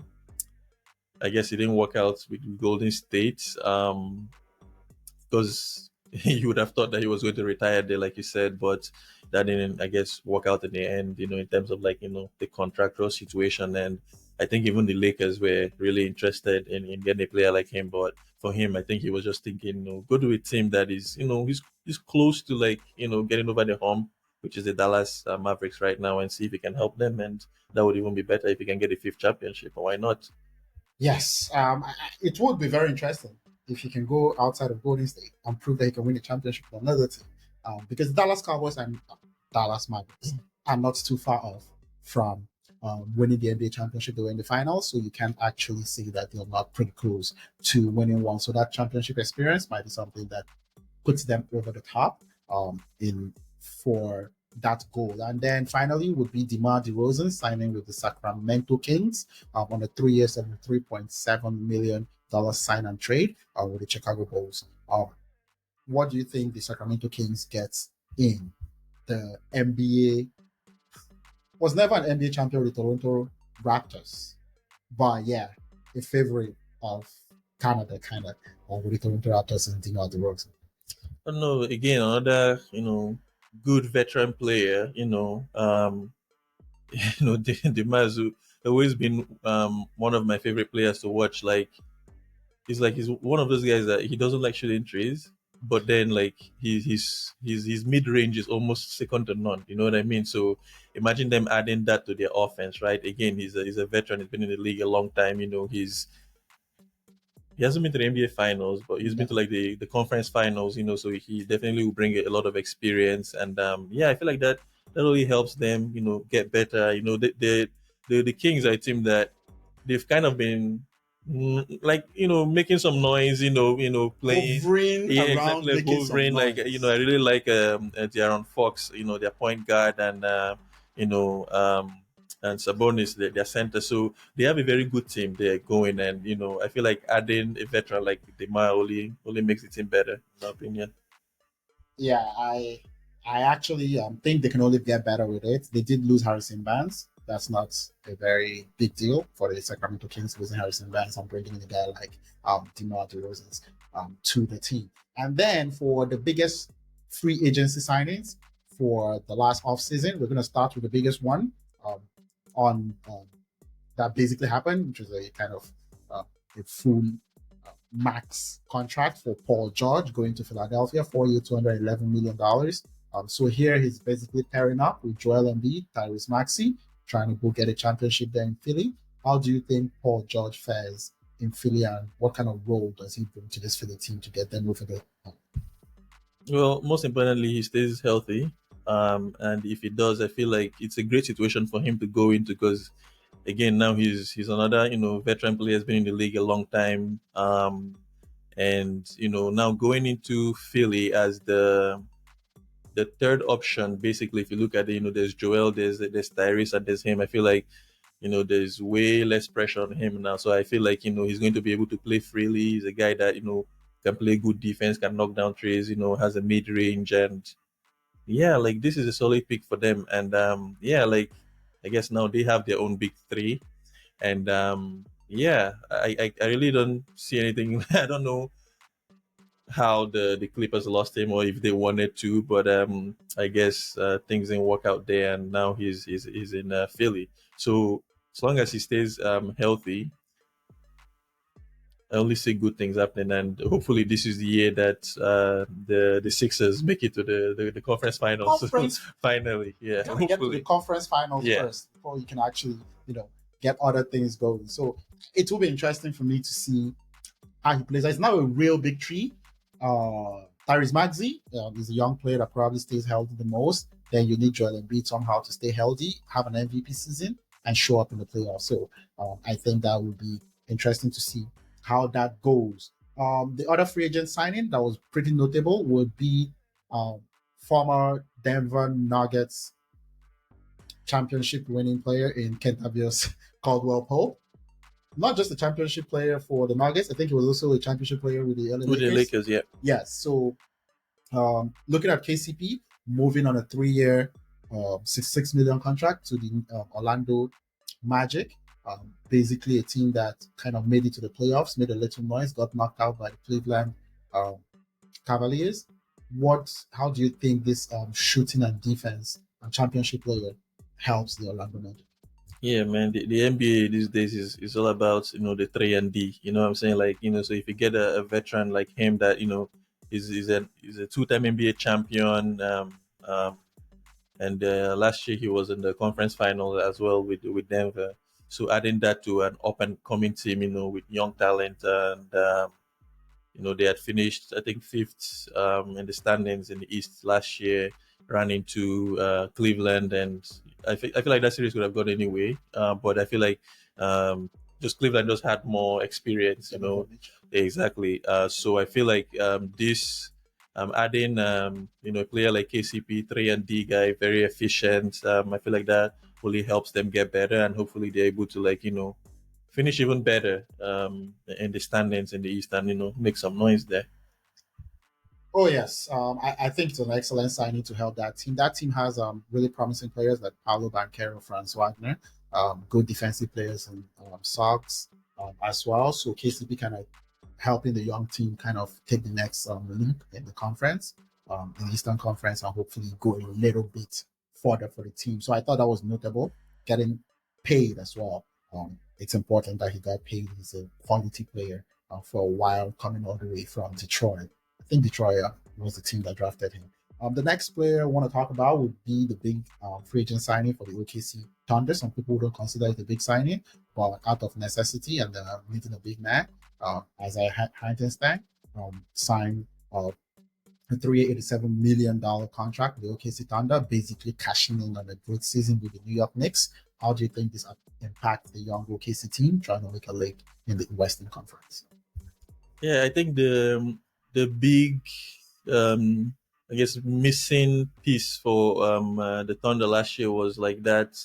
I guess it didn't work out with Golden State. Because you would have thought that he was going to retire there, like you said, but that didn't, I guess, work out in the end, in terms of like, the contractual situation. And I think even the Lakers were really interested in getting a player like him. But for him, I think he was just thinking, go to a team that is, he's close to like, getting over the hump, which is the Dallas Mavericks right now, and see if he can help them. And that would even be better if he can get a fifth championship. Why not? Yes, it would be very interesting if he can go outside of Golden State and prove that he can win a championship with another team. Because Dallas Cowboys and Dallas Mavericks are not too far off from winning the NBA championship. They were in the finals, so you can't actually say that they're not pretty close to winning one. So that championship experience might be something that puts them over the top in for that goal. And then finally would be DeMar DeRozan signing with the Sacramento Kings on a 3 year, $73.7 million sign and trade with the Chicago Bulls. What do you think the Sacramento Kings gets in? The NBA was never an NBA champion with the Toronto Raptors, but yeah, a favorite of Canada, kind of, with the Toronto Raptors and DeMar DeRozan. I don't know. Again, another good veteran player. The Mazu always been one of my favorite players to watch. Like he's one of those guys that he doesn't like shooting trees, but then like his mid range is almost second to none. You know what I mean? So imagine them adding that to their offense, right? Again, he's a veteran. He's been in the league a long time. He hasn't been to the NBA finals, but he's been to like the conference finals, so he definitely will bring a lot of experience. And yeah, I feel like that really helps them, get better. The Kings are a team that they've kind of been like making some noise, playing. Hovering Yeah, around, exactly, like making some Wolverine. Like I noise. really like De'Aaron Fox, their point guard, and you know and Sabonis, their center. So they have a very good team there going, and I feel like adding a veteran like Demar only makes the team better, in my opinion. Yeah, I actually think they can only get better with it. They did lose Harrison Barnes. That's not a very big deal for the Sacramento Kings losing Harrison Barnes and bringing in a guy like DeMar DeRozan to the team. And then for the biggest free agency signings for the last offseason, we're going to start with the biggest one on that basically happened, which was a kind of a full max contract for Paul George going to Philadelphia, 4 year, $211 million. So here he's basically pairing up with Joel Embiid, Tyrese Maxey, trying to go get a championship there in Philly. How do you think Paul George fares in Philly, and what kind of role does he bring to this Philly team to get them over the Well, most importantly, he stays healthy. And if he does, I feel like it's a great situation for him to go into because, again, now he's another veteran player, has been in the league a long time. And now going into Philly as the third option, basically, if you look at it, there's Joel, there's Tyrese, and there's him. I feel like there's way less pressure on him now. So I feel like he's going to be able to play freely. He's a guy that can play good defense, can knock down trees, has a mid range, and yeah, like this is a solid pick for them. And yeah, like I guess now they have their own big three, and yeah, I really don't see anything. I don't know how the Clippers lost him or if they wanted to, but I guess things didn't work out there, and now he's in Philly. So as long as he stays healthy, I only see good things happening, and hopefully this is the year that the Sixers make it to the conference finals. conference? Finally, yeah, You gotta get to the hopefully, conference finals yeah. first before you can actually, get other things going. So it will be interesting for me to see how he plays. It's not a real big tree. Tyrese Maxey is a young player that probably stays healthy the most. Then you need Joel Embiid somehow to stay healthy, have an MVP season, and show up in the playoffs. So I think that would be interesting to see how that goes. The other free agent signing that was pretty notable would be um, former Denver Nuggets championship winning player in Kentavious Caldwell Pope. Not just a championship player for the Nuggets, I think he was also a championship player with the LA With the Lakers. Lakers, yeah. Yes. So looking at KCP moving on a 3 year, 66 million contract to the Orlando Magic. Basically, a team that kind of made it to the playoffs, made a little noise, got knocked out by the Cleveland um, Cavaliers. How do you think this shooting and defense and championship player helps the Orlando Magic? Yeah, man. The NBA these days is all about the 3 and D. You know what I'm saying? Like so if you get a veteran like him that is a 2 time NBA champion, and last year he was in the conference final as well with Denver. So adding that to an up and coming team, with young talent, and they had finished I think fifth in the standings in the East last year, ran into Cleveland, and I feel like that series could have gone anyway. But I feel like um, just Cleveland just had more experience, you know. Exactly. So I feel like this adding a player like KCP, 3 and D guy, very efficient. I feel like that really helps them get better, and hopefully they're able to finish even better in the standings in the East, and make some noise there. Oh yes, I think it's an excellent signing to help that team. That team has really promising players like Paulo Banquero, Franz Wagner, good defensive players, and Sox as well. So KCP kind of helping the young team kind of take the next leap in the conference, in the Eastern Conference, and hopefully go a little bit further for the team. So I thought that was notable. Getting paid as well. It's important that he got paid. He's a quality player for a while, coming all the way from Detroit. I think Detroit was the team that drafted him. The next player I want to talk about would be the big free agent signing for the OKC Thunder. Some people don't consider it a big signing, but out of necessity and needing a big man, Isaiah Hartenstein signed a $387 million contract with the OKC Thunder, basically cashing in on a great season with the New York Knicks. How do you think this impacts the young OKC team trying to make a leg in the Western Conference? Yeah, I think the big I guess missing piece for the Thunder last year was like that,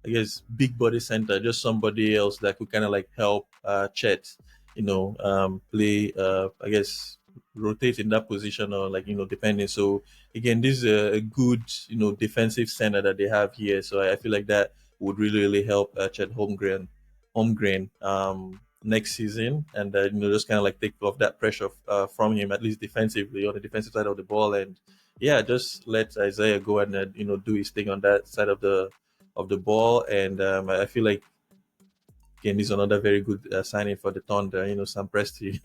I guess, big body center, just somebody else that could kind of like help Chet, play, I guess, rotate in that position or depending. So again, this is a good, defensive center that they have here. So I feel like that would really, really help Chet Holmgren next season, and just kind of like take off that pressure from him, at least defensively on the defensive side of the ball. And yeah, just let Isaiah go and do his thing on that side of the ball. And I feel like again, he's another very good signing for the Thunder. Sam Presti,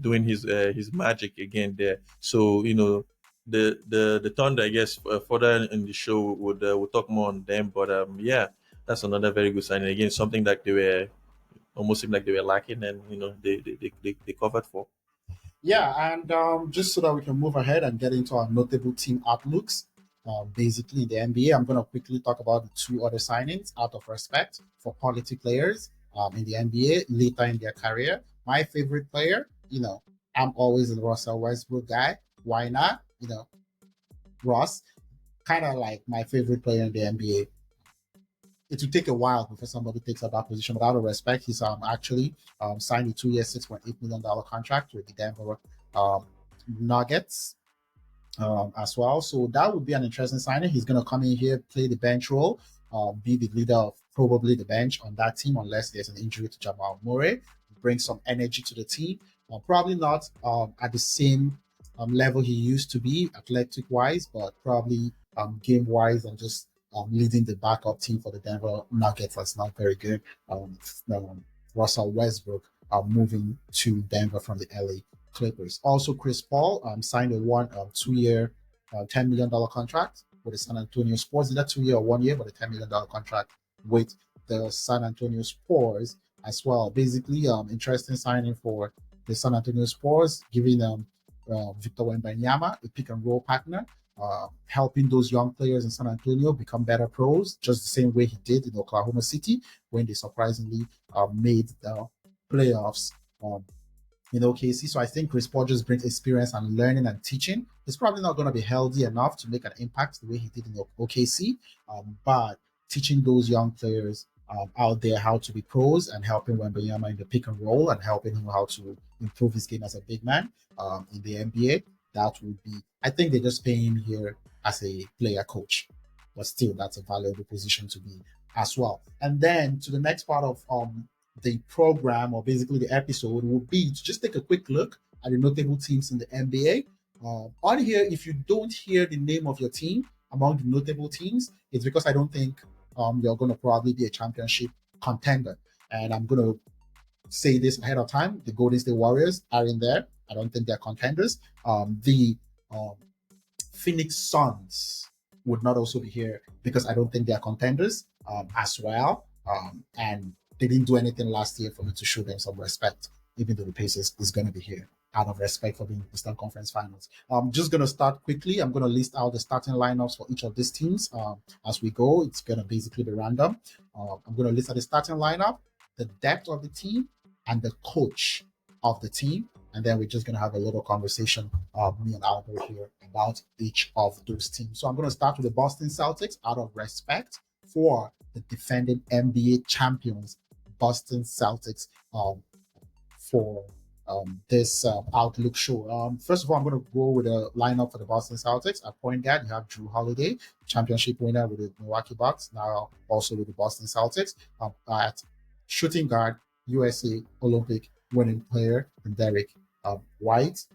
doing his magic again there. So the Thunder, I guess, further in the show would we'll talk more on them. But yeah, that's another very good signing. Again, something that they were almost seemed like they were lacking, and they covered for. Yeah, and just so that we can move ahead and get into our notable team outlooks, basically in the NBA, I'm going to quickly talk about the two other signings out of respect for quality players in the NBA later in their career. My favorite player, I'm always a Russell Westbrook guy. Why not? Ross, kind of like my favorite player in the NBA. It will take a while before somebody takes up that position. But out of respect, he's actually signed a 2 year, $6.8 million contract with the Denver Nuggets as well. So that would be an interesting signing. He's going to come in here, play the bench role, be the leader of probably the bench on that team, unless there's an injury to Jamal Murray, bring some energy to the team. Probably not at the same level he used to be, athletic wise, but probably game wise and just leading the backup team for the Denver Nuggets. That's not very good. Russell Westbrook moving to Denver from the LA Clippers. Also, Chris Paul signed a 2 year, $10 million contract with the San Antonio Spurs. Not 2 year or 1 year, but a $10 million contract with the San Antonio Spurs as well. Basically, interesting signing for the San Antonio Spurs, giving Victor Wembanyama a pick and roll partner, helping those young players in San Antonio become better pros, just the same way he did in Oklahoma City when they surprisingly made the playoffs in OKC. So I think Chris Paul just brings experience and learning and teaching. He's probably not going to be healthy enough to make an impact the way he did in OKC, but teaching those young players out there how to be pros and helping Wembanyama in the pick and roll and helping him how to improve his game as a big man in the NBA. That would be, I think they just pay him here as a player coach, but still that's a valuable position to be as well. And then to the next part of the program or basically the episode would be to just take a quick look at the notable teams in the NBA. On here, if you don't hear the name of your team among the notable teams, it's because I don't think you're going to probably be a championship contender. And I'm going to say this ahead of time. The Golden State Warriors are in there. I don't think they're contenders. The Phoenix Suns would not also be here because I don't think they're contenders as well. And they didn't do anything last year for me to show them some respect, even though the Pacers is going to be here. out of respect for being Eastern Conference Finals. I'm just going to start quickly. I'm going to list out the starting lineups for each of these teams as we go. It's going to basically be random. I'm going to list out the starting lineup, the depth of the team, and the coach of the team. And then we're just going to have a little conversation, me and Albert here, about each of those teams. So I'm going to start with the Boston Celtics out of respect for the defending NBA champions, Boston Celtics, for this Outlook show. First of all, I'm going to go with a lineup for the Boston Celtics. At point guard, you have Drew Holiday, championship winner with the Milwaukee Bucks, now also with the Boston Celtics. At shooting guard, USA Olympic winning player, and Derek White.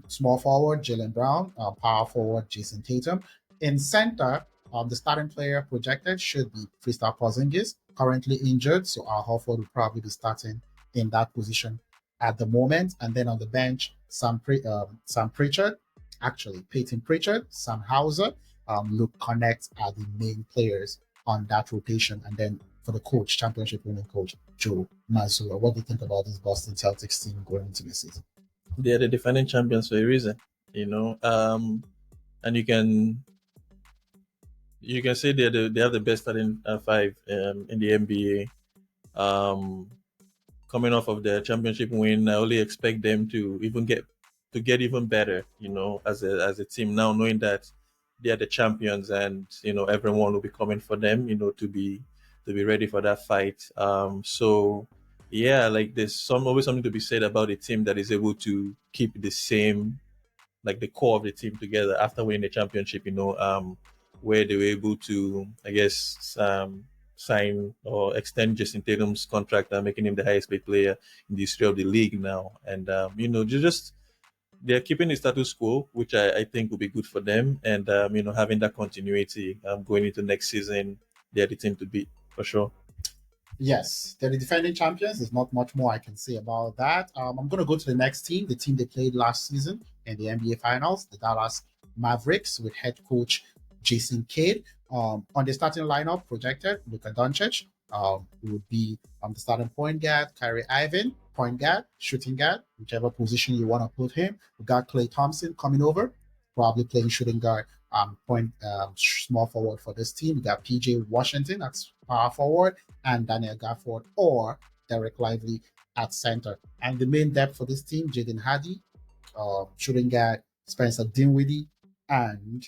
Small forward, Jalen Brown. Power forward, Jason Tatum. In center, the starting player projected should be Kristaps Porzingis, currently injured, so Al Horford will probably be starting in that position at the moment. And then on the bench, Sam Pritchard, actually Peyton Pritchard, Sam Hauser, Luke Connect are the main players on that rotation. And then for the coach, championship winning coach, Joe Mazzulla. What do you think about this Boston Celtics team going into the season? They're the defending champions for a reason, and you can say they have the best starting five in the NBA. Coming off of their championship win, I only expect them to get even better, as a team now, knowing that they are the champions, and everyone will be coming for them, to be ready for that fight. So yeah, like there's always something to be said about a team that is able to keep the same, like the core of the team together after winning the championship, where they were able to, I guess, sign or extend Jason Tatum's contract, making him the highest paid player in the history of the league now. And, just they're keeping the status quo, which I think will be good for them. And, having that continuity going into next season, they're the team to beat for sure. Yes, they're the defending champions. There's not much more I can say about that. I'm going to go to the next team, the team they played last season in the NBA Finals, the Dallas Mavericks, with head coach Jason Kidd. On the starting lineup, projected Luka Doncic would be the starting point guard, Kyrie Irving, point guard, shooting guard, whichever position you want to put him. We got Klay Thompson coming over, probably playing shooting guard, point small forward for this team. We got PJ Washington, that's power forward, and Daniel Gafford or Derek Lively at center. And the main depth for this team, Jaden Hardy, shooting guard, Spencer Dinwiddie, and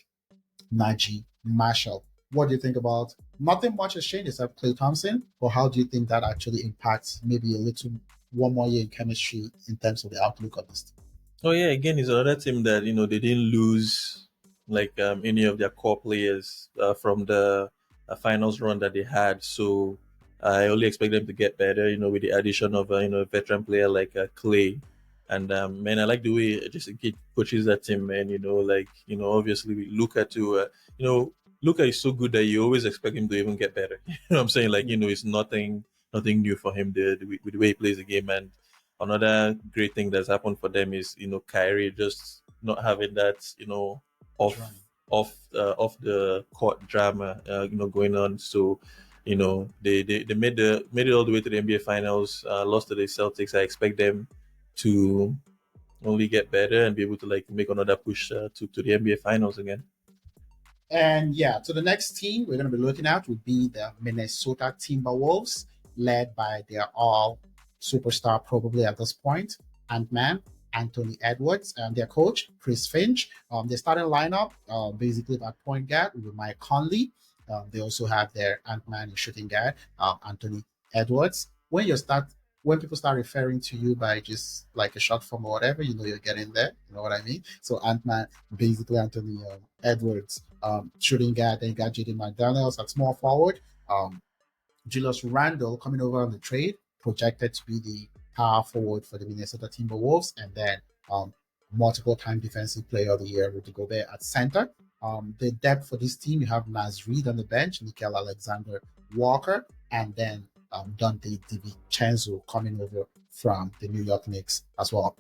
Najee Marshall. What do you think about? Nothing much has changed except Klay Thompson, but how do you think that actually impacts maybe a little one more year in chemistry in terms of the outlook of this team? Oh yeah, again, it's another team that they didn't lose like any of their core players from the finals run that they had. So I only expect them to get better. With the addition of a veteran player like Clay, and man, I like the way just Kid coaches that team. Man, obviously we Luka to Luka is so good that you always expect him to even get better. You know what I'm saying? Like it's nothing new for him with the way he plays the game. And another great thing that's happened for them is Kyrie just not having that off Right. off the court drama going on. So they made it all the way to the NBA Finals, lost to the Celtics. I expect them to only get better and be able to like make another push to the NBA Finals again. And yeah, so the next team we're going to be looking at would be the Minnesota Timberwolves, led by their all superstar, probably at this point, Ant Man, Anthony Edwards, and their coach, Chris Finch. Their starting lineup, basically at point guard, with Mike Conley. They also have their Ant Man shooting guard, Anthony Edwards. When people start referring to you by just like a short form or whatever, you're getting there. You know what I mean? So Ant Man, basically Anthony Edwards, shooting guard. Then you got Jaden McDaniels at small forward. Julius Randle coming over on the trade, projected to be the power forward for the Minnesota Timberwolves, and then multiple time defensive player of the year, Rudy Gobert at center. The depth for this team, you have Naz Reid on the bench, Nickel Alexander Walker, and then Dante DiVincenzo coming over from the New York Knicks as well.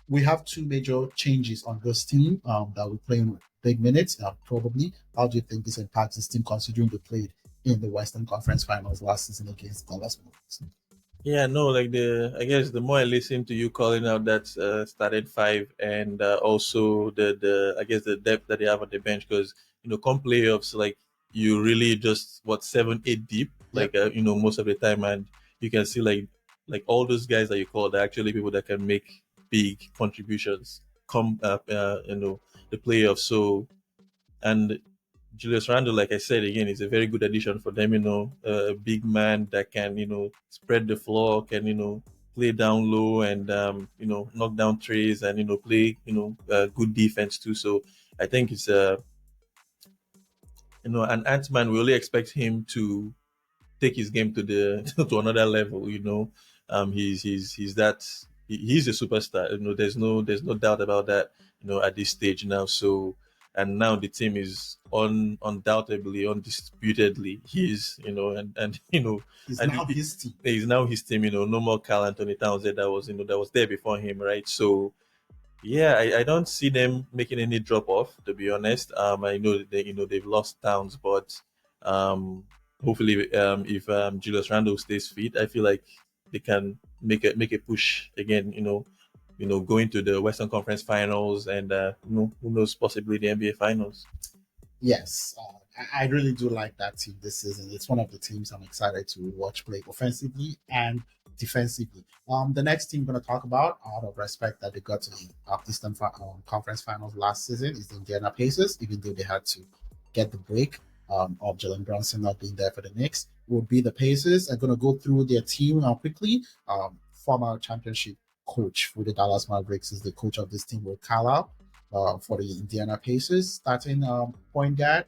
We have two major changes on this team that we're playing big minutes, probably. How do you think this impacts this team considering they played in the Western Conference Finals last season against Dallas Mavericks? Yeah, no, like I guess the more I listen to you calling out that started five, and also the I guess the depth that they have on the bench, because come playoffs, like you really just what 7 8 deep, Yep, like most of the time, and you can see like all those guys that you call, they're actually people that can make big contributions come the playoffs. So, and Julius Randle, like I said again, is a very good addition for them. A big man that can spread the floor, can play down low and knock down trees, and play good defense too. So I think it's an Ant Man. We only expect him to take his game to the to another level. He's that he's a superstar. There's no doubt about that. At this stage now. So, and now the team is undoubtedly, undisputedly his. And it's and now his team. he's now his team. No more Carl Anthony Towns that was there before him, right? So yeah, I don't see them making any drop off. To be honest, I know that they've lost Towns, but hopefully, if Julius Randle stays fit, I feel like they can make a push again. Going to the Western Conference Finals, and who knows, possibly the NBA Finals. Yes, I really do like that team this season. It's one of the teams I'm excited to watch play offensively and defensively. The next team I'm going to talk about, out of respect that they got to the Eastern Conference Finals last season, is the Indiana Pacers. Even though they had to get the break of Jalen Brunson not being there for the Knicks, would be the Pacers. I'm going to go through their team quickly. Former championship coach for the Dallas Mavericks is the coach of this team, with Carlisle for the Indiana Pacers. Starting point guard,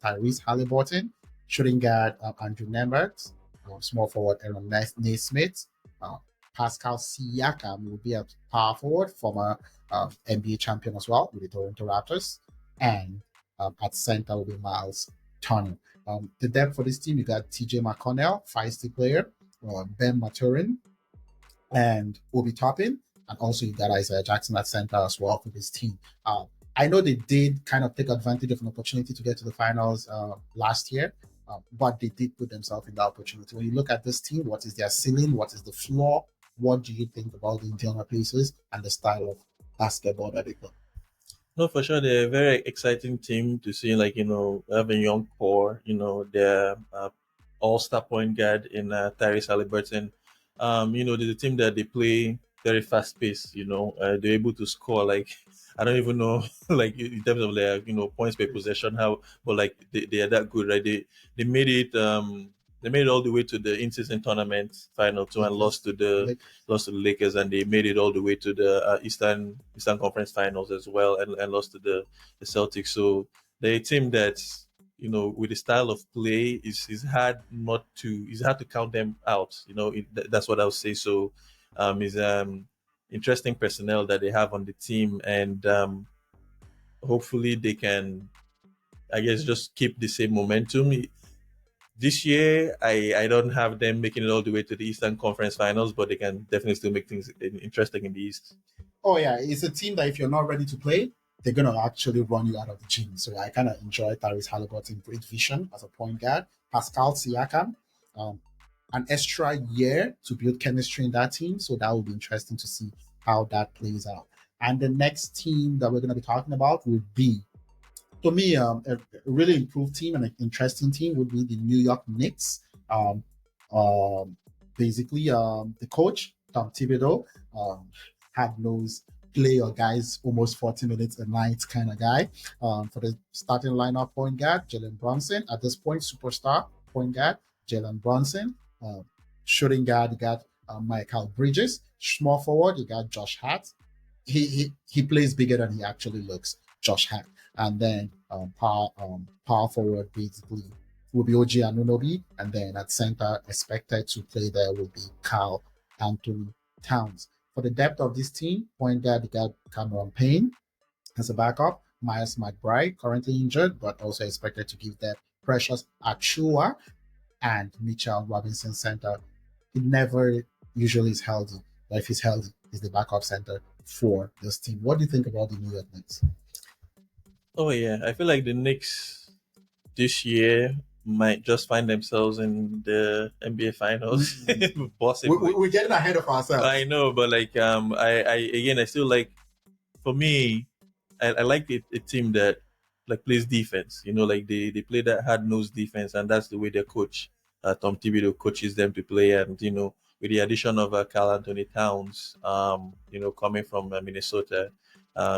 Tyrese Halliburton. Shooting guard, Andrew Nemert. Small forward, Aaron Naismith. Uh, Pascal Siakam will be a power forward, former NBA champion as well with the Toronto Raptors. And at center will be Miles Turner. The depth for this team, you got TJ McConnell, feisty player, Ben Maturin, and Obi Toppin. And also you got Isaiah Jackson at center as well for this team. I know they did kind of take advantage of an opportunity to get to the finals last year, but they did put themselves in that opportunity. When you look at this team, what is their ceiling? What is the floor? What do you think about the Indiana Pacers and the style of basketball that they play? No, for sure, they're a very exciting team to see. Like have a young core. They're all-star point guard in Tyrese Halliburton. There's a team that they play very fast-paced. They're able to score like I don't even know like in terms of their points per possession how, but like they are that good, right? They made it. They made it all the way to the in-season tournament final too, and Lakers, Lakers. lost to the Lakers, and they made it all the way to the Eastern Conference Finals as well, and lost to the Celtics. So they're a team that with the style of play is hard not to it's hard to count them out. That's what I would say. So, is interesting personnel that they have on the team, and hopefully they can, I guess, just keep the same momentum. This year, I don't have them making it all the way to the Eastern Conference Finals, but they can definitely still make things interesting in the East. Oh yeah, it's a team that if you're not ready to play, they're gonna actually run you out of the gym. So I kind of enjoy Tyrese Halliburton, great vision as a point guard. Pascal Siakam, um, an extra year to build chemistry in that team. So that will be interesting to see how that plays out. And the next team that we're gonna be talking about would be, to me, a really improved team and an interesting team would be the New York Knicks. Um, um, Basically, the coach Tom Thibodeau, had knows play your guys almost 40 minutes a night kind of guy. For the starting lineup, point guard Jalen Brunson. At this point, superstar point guard Jalen Brunson. Shooting guard, you got Michael Bridges. Small forward, you got Josh Hart. He plays bigger than he actually looks. Josh Hart. And then power forward basically will be OG Anunobi, and then at center expected to play there will be Carl Anthony Towns. For the depth of this team, point guard, you got Cameron Payne as a backup, Miles McBride, currently injured, but also expected to give that Precious Achua and Mitchell Robinson center. He never usually is healthy, but if he's healthy, he's the backup center for this team. What do you think about the New York Knicks? Oh yeah, I feel like the Knicks this year. might just find themselves in the NBA finals, We, possibly. we're getting ahead of I ourselves. know, but like I again I still like, for me, I like a team that like plays defense. Like they play that hard nosed defense, and that's the way their coach, Tom Thibodeau, coaches them to play. And with the addition of Carl Anthony Towns, coming from Minnesota,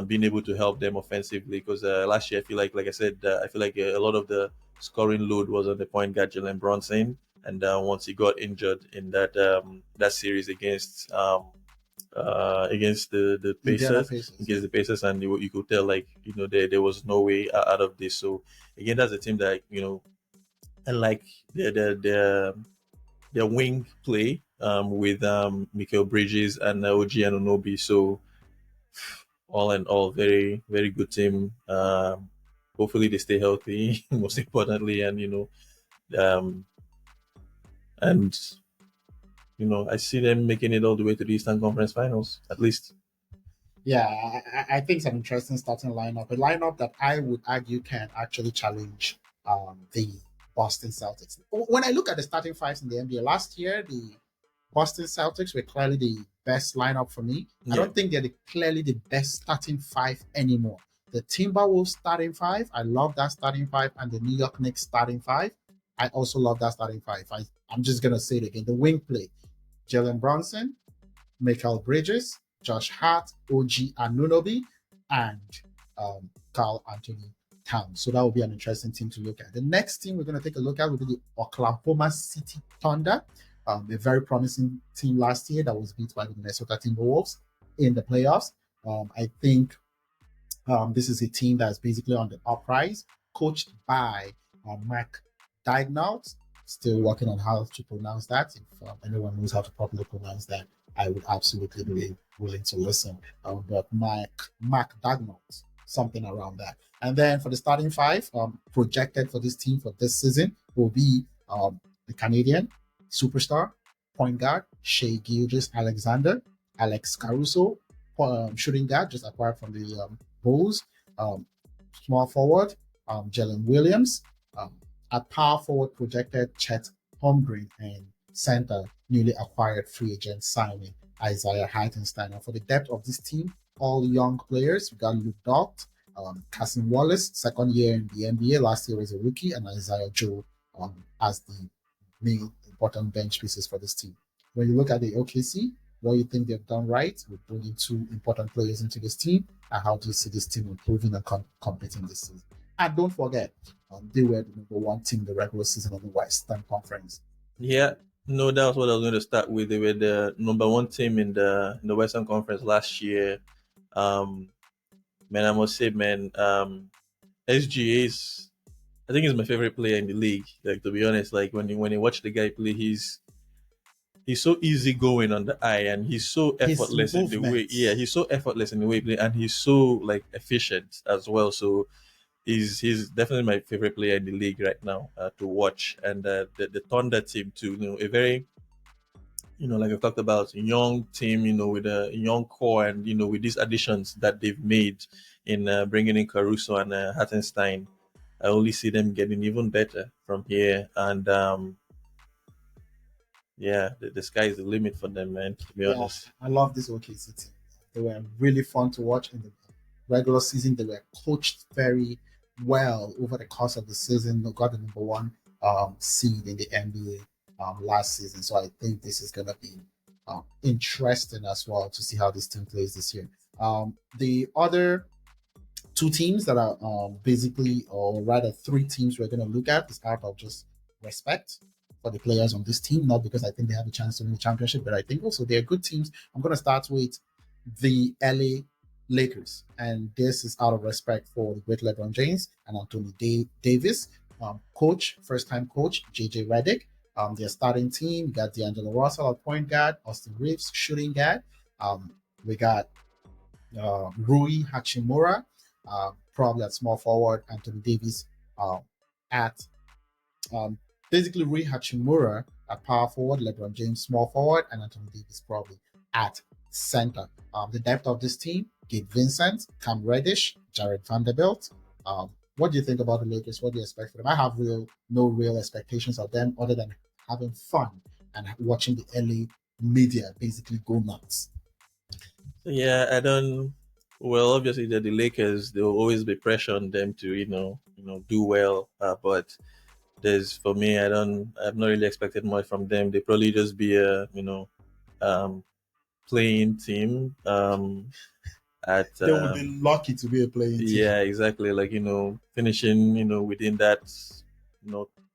being able to help them offensively. Because last year, I feel like I said, I feel like a lot of the scoring load was on the point guard Jalen Brunson, and once he got injured in that series against the Indiana Pacers, Pacers, yeah. against the Pacers, and you could tell like there was no way out of this. So again, that's a team that I like their wing play with Michael Bridges and OG Anunoby. So all in all, very very good team. Hopefully they stay healthy, most importantly, and um, and I see them making it all the way to the Eastern Conference Finals at least. Yeah, I think it's an interesting starting lineup. A lineup that I would argue can actually challenge the Boston Celtics. When I look at the starting fives in the NBA last year, the Boston Celtics were clearly the best lineup for me. I Yeah. don't think they're clearly the best starting five anymore. The Timberwolves starting five, I love that starting five, and the New York Knicks starting five, I also love that starting five. I'm just gonna say it again. The wing play, Jalen Brunson, Michael Bridges, Josh Hart, OG Anunoby, and Carl Anthony Towns. So that will be an interesting team to look at. The next team we're going to take a look at will be the Oklahoma City Thunder, a very promising team last year that was beat by the Minnesota Timberwolves in the playoffs. I think this is a team that's basically on the uprise, coached by Mark Daignault. Still working on how to pronounce that. If anyone knows how to properly pronounce that, I would absolutely be willing to listen. But Mark Daignault, something around that. And then for the starting five, projected for this team for this season will be the Canadian superstar point guard Shea Gilgeous Alexander, Alex Caruso, shooting guard just acquired from the Bulls, um, small forward, Jalen Williams, um, at power forward projected Chet Holmgren, and center newly acquired free agent signing Isaiah Hartenstein. And for the depth of this team, all young players, we got Luke Dort, Cassian Wallace, second year in the NBA, last year as a rookie, and Isaiah Joe as the main important bench pieces for this team. When you look at the OKC, what you think they've done right with bringing two important players into this team, and how do you see this team improving and competing this season? And don't forget, they were the number one team in the regular season of the Western Conference. Yeah, no, that was what I was going to start with. They were the number one team in the Western Conference last year. Um, man, I must say, man, SGA is, I think he's my favorite player in the league. Like, to be honest, like when you watch the guy play, he's so easygoing on the eye, and he's so His effortless in the way. Yeah, movements, he's so effortless in the way he play, and he's so like efficient as well. So he's definitely my favorite player in the league right now to watch. And the Thunder team too, a very, like I've talked about, a young team, with a young core, and with these additions that they've made in bringing in Caruso and Hartenstein, I only see them getting even better from here. And yeah, the sky is the limit for them, man. To be yeah, honest. I love this OKC team. They were really fun to watch in the regular season. They were coached very well over the course of the season. They got the number one seed in the NBA last season. So I think this is going to be interesting as well to see how this team plays this year. The other two teams that are basically, or rather three teams we're going to look at is out of just respect for the players on this team, not because I think they have a chance to win the championship, but I think also they're good teams. I'm going to start with the LA Lakers, and this is out of respect for the great LeBron James and Anthony Davis. Coach, first-time coach JJ Redick. Their starting team, we got D'Angelo Russell at point guard, Austin Reeves shooting guard. We got Rui Hachimura, probably at small forward, Anthony Davis at basically Rui Hachimura at power forward, LeBron James small forward, and Anthony Davis probably at center. The depth of this team: Gabe Vincent, Cam Reddish, Jared Vanderbilt, What do you think about the Lakers? What do you expect for them? I have no real expectations of them other than having fun and watching the LA media basically go nuts. Yeah, I don't. Well, obviously, the Lakers. There will always be pressure on them to, do well. But there's for me, I don't. I've not really expected much from them. They probably just be a, um, playing team. At They would be lucky to be a playing team. Yeah, exactly. Like finishing, within that,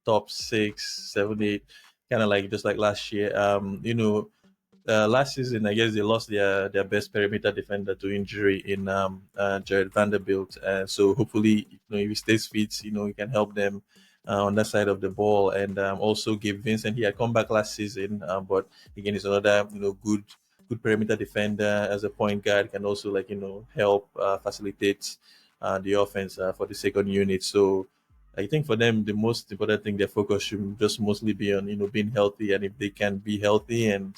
top six, seven, eight, kind of like just like last year. Last season, I guess they lost their best perimeter defender to injury in Jared Vanderbilt. So hopefully, if he stays fit, he can help them on that side of the ball, and also give Vincent. He had come back last season, but again, he's another good perimeter defender as a point guard. Can also like help facilitate the offense for the second unit. So I think for them, the most important thing, their focus should just mostly be on being healthy, and if they can be healthy and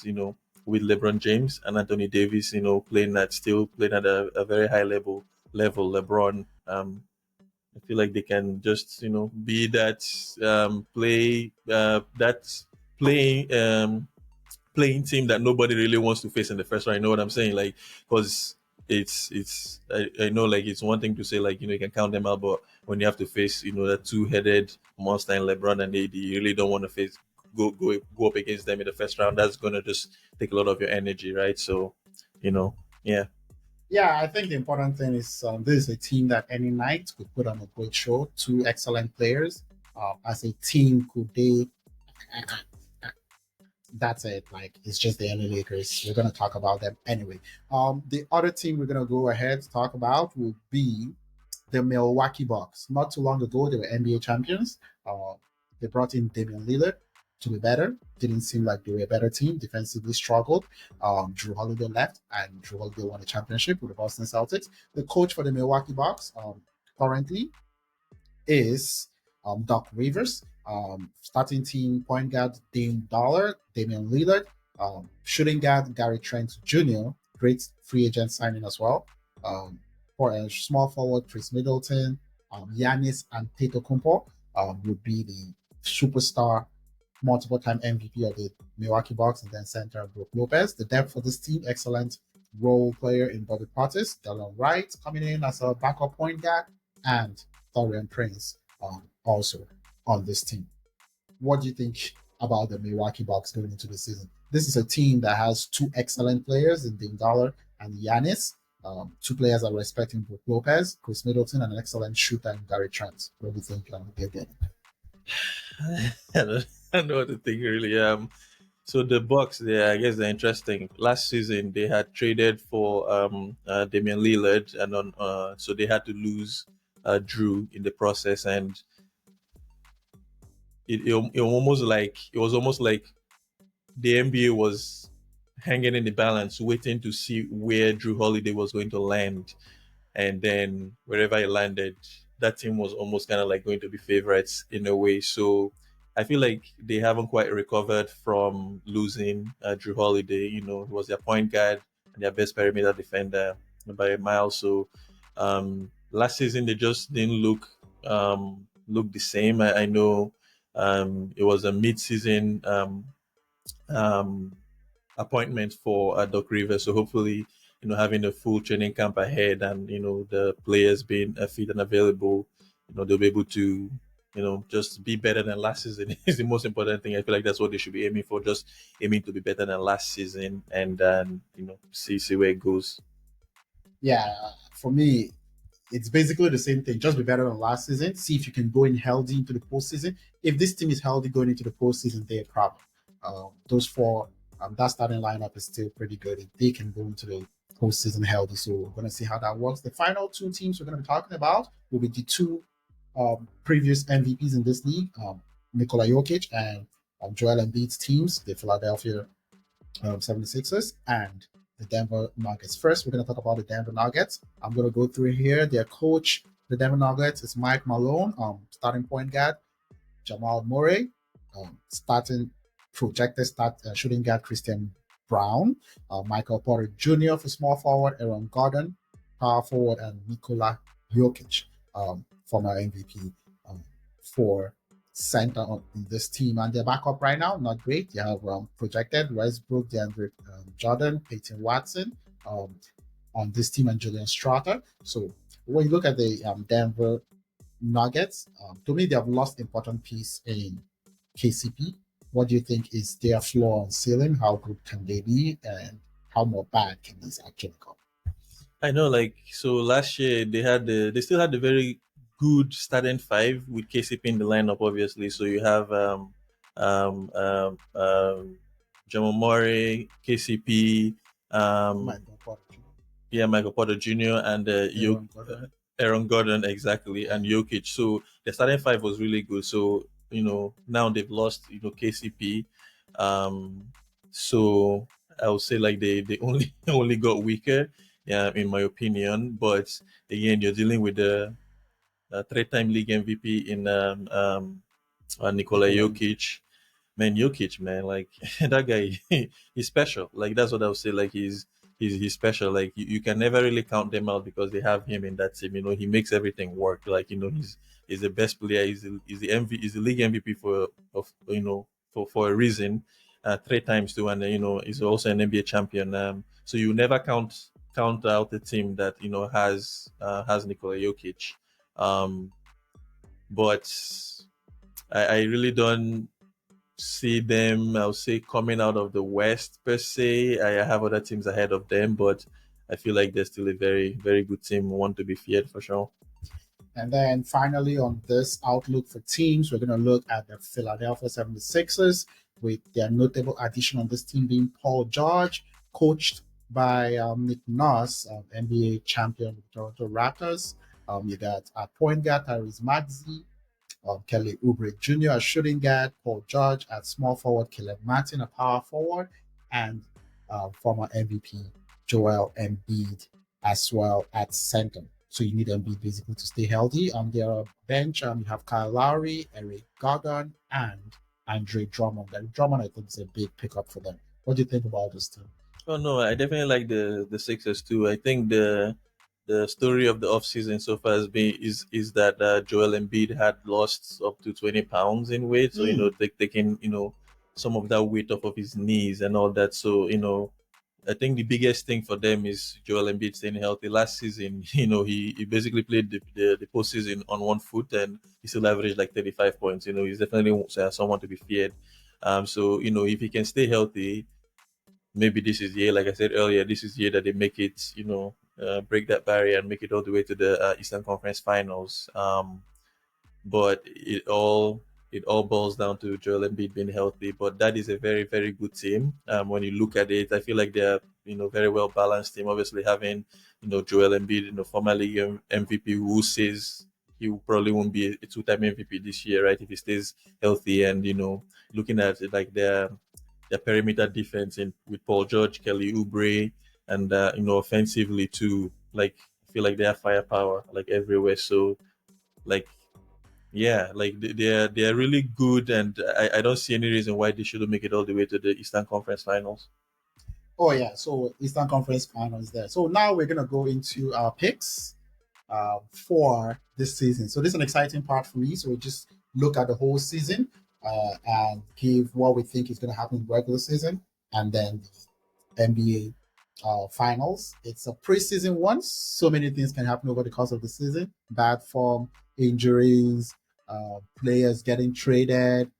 with LeBron James and Anthony Davis, still playing at a very high level. LeBron, I feel like they can just be that playing playing team that nobody really wants to face in the first round. You know what I'm saying? Like, because I know like it's one thing to say like you can count them out, but when you have to face that two-headed monster in LeBron and AD, you really don't want to face go up against them in the first round. That's gonna just take a lot of your energy, right? So, yeah. Yeah, I think the important thing is this is a team that any night could put on a great show. Two excellent players. As a team, could they? That's it. Like it's just the LA Lakers. We're gonna talk about them anyway. The other team we're gonna go ahead to talk about will be the Milwaukee Bucks. Not too long ago, they were NBA champions. Uh, they brought in Damian Lillard to be better. Didn't seem like they were a better team. Defensively struggled. Drew Holiday left, and Drew Holiday won a championship with the Boston Celtics. The coach for the Milwaukee Bucks currently is Doc Rivers. Starting team point guard Dame Dollar, Damian Lillard, shooting guard Gary Trent Jr. Great free agent signing as well. For a small forward, Chris Middleton, Giannis Antetokounmpo would be the superstar, multiple-time MVP of the Milwaukee Bucks, and then center Brook Lopez. The depth for this team, excellent role player in Bobby Portis, Delon Wright coming in as a backup point guard, and Torian Prince also on this team. What do you think about the Milwaukee Bucks going into the season? This is a team that has two excellent players in Dame Dollar and Giannis. Two players that are respecting Brook Lopez, Chris Middleton, and an excellent shooter in Gary Trent. What do you think they're getting? I don't know what to think really. So the Bucks, I guess they're interesting. Last season they had traded for Damian Lillard, and so they had to lose Drew in the process, and it was almost like the NBA was hanging in the balance, waiting to see where Drew Holiday was going to land, and then wherever he landed, that team was almost kind of like going to be favorites in a way. So I feel like they haven't quite recovered from losing Drew Holiday. He was their point guard and their best perimeter defender by a mile. So last season they just didn't look the same. I know it was a mid-season um, appointment for Doc Rivers. So hopefully, having a full training camp ahead and the players being fit and available, they'll be able to just be better than last season is the most important thing. I feel like that's what they should be aiming for, just aiming to be better than last season, and then see where it goes. Yeah, for me, it's basically the same thing. Just be better than last season. See if you can go in healthy into the postseason. If this team is healthy going into the postseason, they're a problem. Those four, that starting lineup is still pretty good. If they can go into the postseason healthy, so we're going to see how that works. The final two teams we're going to be talking about will be the two previous MVPs in this league, Nikola Jokic and Joel Embiid's teams, the Philadelphia 76ers and the Denver Nuggets. First, we're going to talk about the Denver Nuggets. I'm going to go through here. Their coach, the Denver Nuggets, is Mike Malone, starting point guard, Jamal Murray, starting projected shooting guard, Christian Brown, Michael Porter Jr. for small forward, Aaron Gordon, power forward, and Nikola Jokic former MVP for center in this team. And their backup right now, not great. You have projected Westbrook, DeAndre Jordan, Peyton Watson on this team, and Julian Strata. So when you look at the Denver Nuggets, to me, they have lost important piece in KCP. What do you think is their floor and ceiling? How good can they be, and how more bad can this actually go? I know, like, so last year they still had a very good starting five with KCP in the lineup, obviously. So you have um, um, um, Jamal Murray, KCP, um, Michael Porter, yeah, Michael Porter Jr. and Aaron Gordon. Aaron Gordon, exactly, Yeah. and Jokic. So the starting five was really good. So now they've lost KCP. Um, so I would say like they only only got weaker, yeah, in my opinion. But again, you're dealing with the three-time league MVP in Nikola Nikola Jokic. Man, Jokic, man, like that guy, he's special. Like that's what I would say. Like he's special. Like you can never really count them out because they have him in that team. He makes everything work. Like he's the best player. He's the league MVP for a reason. Three times too, and he's also an NBA champion. So you never count out the team that has Nikola Jokic. Um, but I really don't see them, I'll say, coming out of the West per se. I have other teams ahead of them, but I feel like they're still a very, very good team, one to be feared for sure. And then finally, on this outlook for teams, we're going to look at the Philadelphia 76ers with their notable addition on this team being Paul George, coached by Nick Nurse, NBA champion with Toronto Raptors. You got a point guard, Tyrese Maxey, Kelly Oubre Jr. as shooting guard, Paul George at small forward, Caleb Martin at power forward, and former MVP Joel Embiid as well at center. So you need Embiid basically to stay healthy. On their bench, you have Kyle Lowry, Eric Gordon, and Andre Drummond. And Drummond, I think, is a big pickup for them. What do you think about this team? Oh no, I definitely like the Sixers too. I think the story of the offseason so far is that Joel Embiid had lost up to 20 pounds in weight, so Mm. taking some of that weight off of his knees and all that. So I think the biggest thing for them is Joel Embiid staying healthy. Last season, he basically played the postseason on one foot and he still averaged like 35 points. He's definitely someone to be feared. So if he can stay healthy, maybe this is the year, like I said earlier, this is the year that they make it, break that barrier and make it all the way to the Eastern Conference Finals. But it all boils down to Joel Embiid being healthy. But that is a very, very good team. When you look at it, I feel like they're very well balanced team. Obviously having Joel Embiid, formerly MVP, who says he probably won't be a two-time MVP this year, right? If he stays healthy, and looking at it, like their perimeter defense in with Paul George, Kelly Oubre, and offensively too. Like I feel like they have firepower like everywhere. So like yeah, like they're really good, and I don't see any reason why they shouldn't make it all the way to the Eastern Conference Finals. Oh, yeah. So Eastern Conference Finals there. So now we're going to go into our picks for this season. So this is an exciting part for me. So we just look at the whole season and give what we think is going to happen in regular season, and then the NBA finals. It's a preseason one. So many things can happen over the course of the season. Bad form, injuries, players getting traded,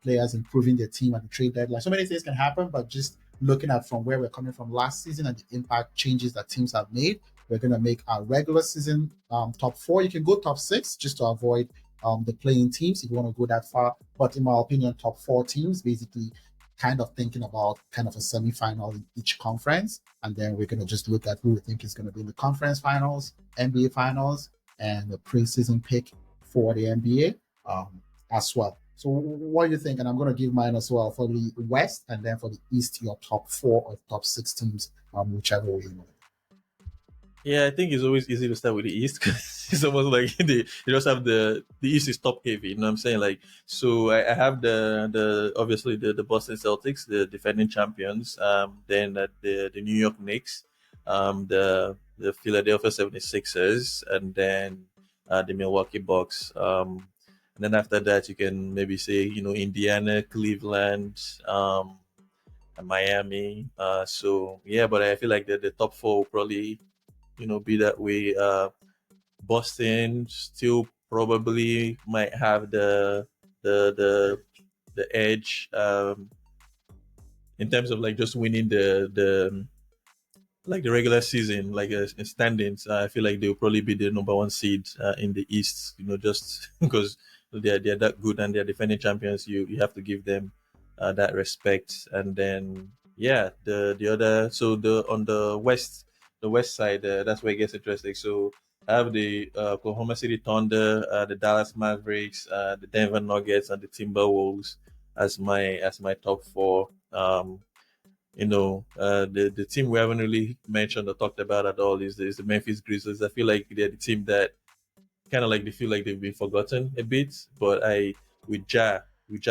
players improving their team at the trade deadline. So many things can happen, but just looking at from where we're coming from last season and the impact changes that teams have made, we're going to make our regular season top four. You can go top six just to avoid the playing teams if you want to go that far. But in my opinion, top four teams basically kind of thinking about kind of a semi-final in each conference. And then we're going to just look at who we think is going to be in the conference finals, NBA finals, and the preseason pick for the NBA as well. So what do you think? And I'm going to give mine as well for the West, and then for the East, your top four or top six teams, whichever way you want. Yeah, I think it's always easy to start with the East because it's almost like they just have the East is top heavy. You know what I'm saying? Like, so I have the obviously the Boston Celtics, the defending champions. Then the New York Knicks, the Philadelphia 76ers, and then the Milwaukee Bucks. And then after that, you can maybe say, Indiana, Cleveland, and Miami. So yeah, but I feel like the top four will probably, be that way. Boston still probably might have the the the edge in terms of like just winning the like the regular season, like in standings. I feel like they'll probably be the number one seed in the East. Just because they're that good and they're defending champions. You have to give them that respect. And then yeah, the other, so the on the west side, that's where it gets interesting. So I have the Oklahoma City Thunder, the Dallas Mavericks, the Denver Nuggets, and the Timberwolves as my top four. The team we haven't really mentioned or talked about at all is the Memphis Grizzlies. I feel like they're the team that kind of like they feel like they've been forgotten a bit. But with Ja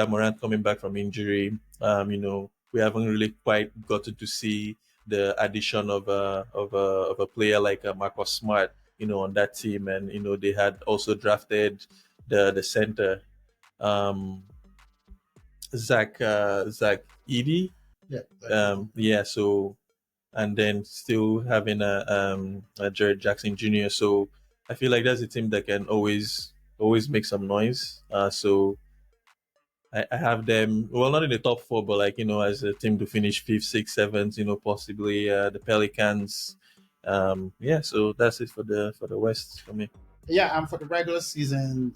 Morant coming back from injury, we haven't really quite gotten to see the addition of a player like Marcus Smart, on that team. And they had also drafted the center, um, Zach Edey. Yeah, exactly. Yeah, so and then still having a Jared Jackson Jr. So I feel like that's a team that can always make some noise. So I have them, well, not in the top four, but like as a team to finish fifth, sixth, seventh, possibly the Pelicans. Yeah, so that's it for the West for me. Yeah, and for the regular season,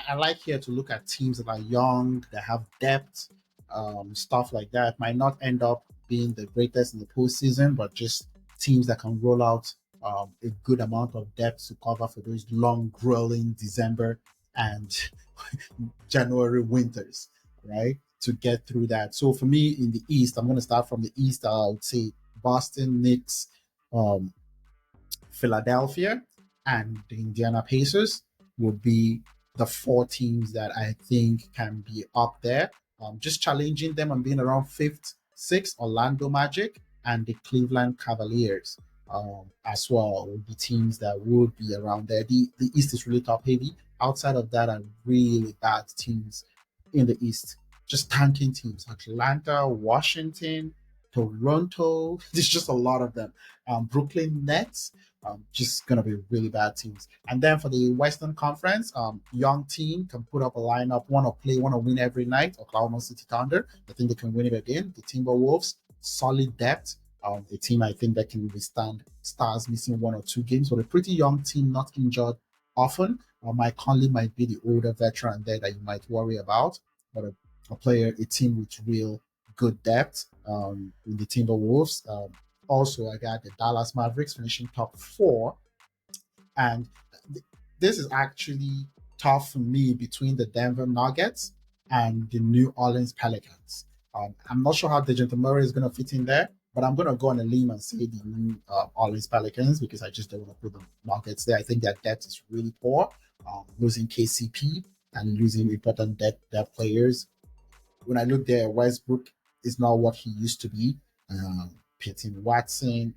I like here to look at teams that are young, that have depth, stuff like that. Might not end up being the greatest in the postseason, but just teams that can roll out a good amount of depth to cover for those long, grueling December and January winters, right? To get through that. So for me in the East, I'm going to start from the East. I would say Boston, Knicks, um, Philadelphia, and the Indiana Pacers would be the four teams that I think can be up there. Just challenging them and being around fifth, sixth, Orlando Magic and the Cleveland Cavaliers as well would be teams that would be around there. The East is really top heavy. Outside of that are really bad teams in the East. Just tanking teams. Atlanta, Washington, Toronto. There's just a lot of them. Brooklyn Nets, just gonna be really bad teams. And then for the Western Conference, young team can put up a lineup, want to win every night. Oklahoma City Thunder, I think they can win it again. The Timberwolves, solid depth. A team I think that can withstand stars missing one or two games, but a pretty young team, not injured often. Mike Conley might be the older veteran there that you might worry about, but a team with real good depth in the Timberwolves. Also, I got the Dallas Mavericks finishing top four. And this is actually tough for me between the Denver Nuggets and the New Orleans Pelicans. I'm not sure how DeJounte Murray is going to fit in there, but I'm going to go on a limb and say the New Orleans Pelicans because I just don't want to put the Nuggets there. I think their depth is really poor. Losing KCP and losing important depth players. When I look there, Westbrook is not what he used to be. Peyton Watson,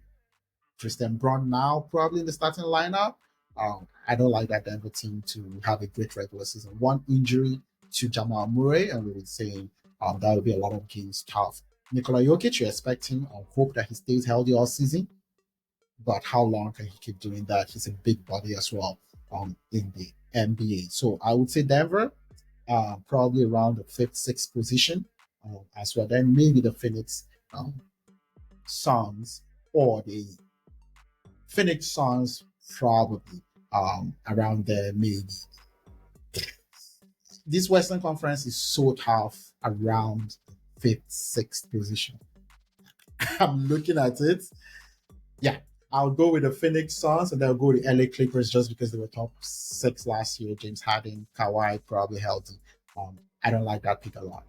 Christian Brown now probably in the starting lineup. I don't like that Denver team to have a great regular season. One injury to Jamal Murray, and we would say that would be a lot of games tough. Nikola Jokic, you expect him. I hope that he stays healthy all season. But how long can he keep doing that? He's a big body as well in the NBA. So I would say Denver, probably around the fifth, sixth position as well. Then maybe the Phoenix Suns or the Phoenix Suns probably around there maybe. This Western Conference is so tough around fifth, sixth position. I'm looking at it. Yeah, I'll go with the Phoenix Suns and then I'll go with the LA Clippers just because they were top six last year. James Harden, Kawhi probably healthy. I don't like that pick a lot.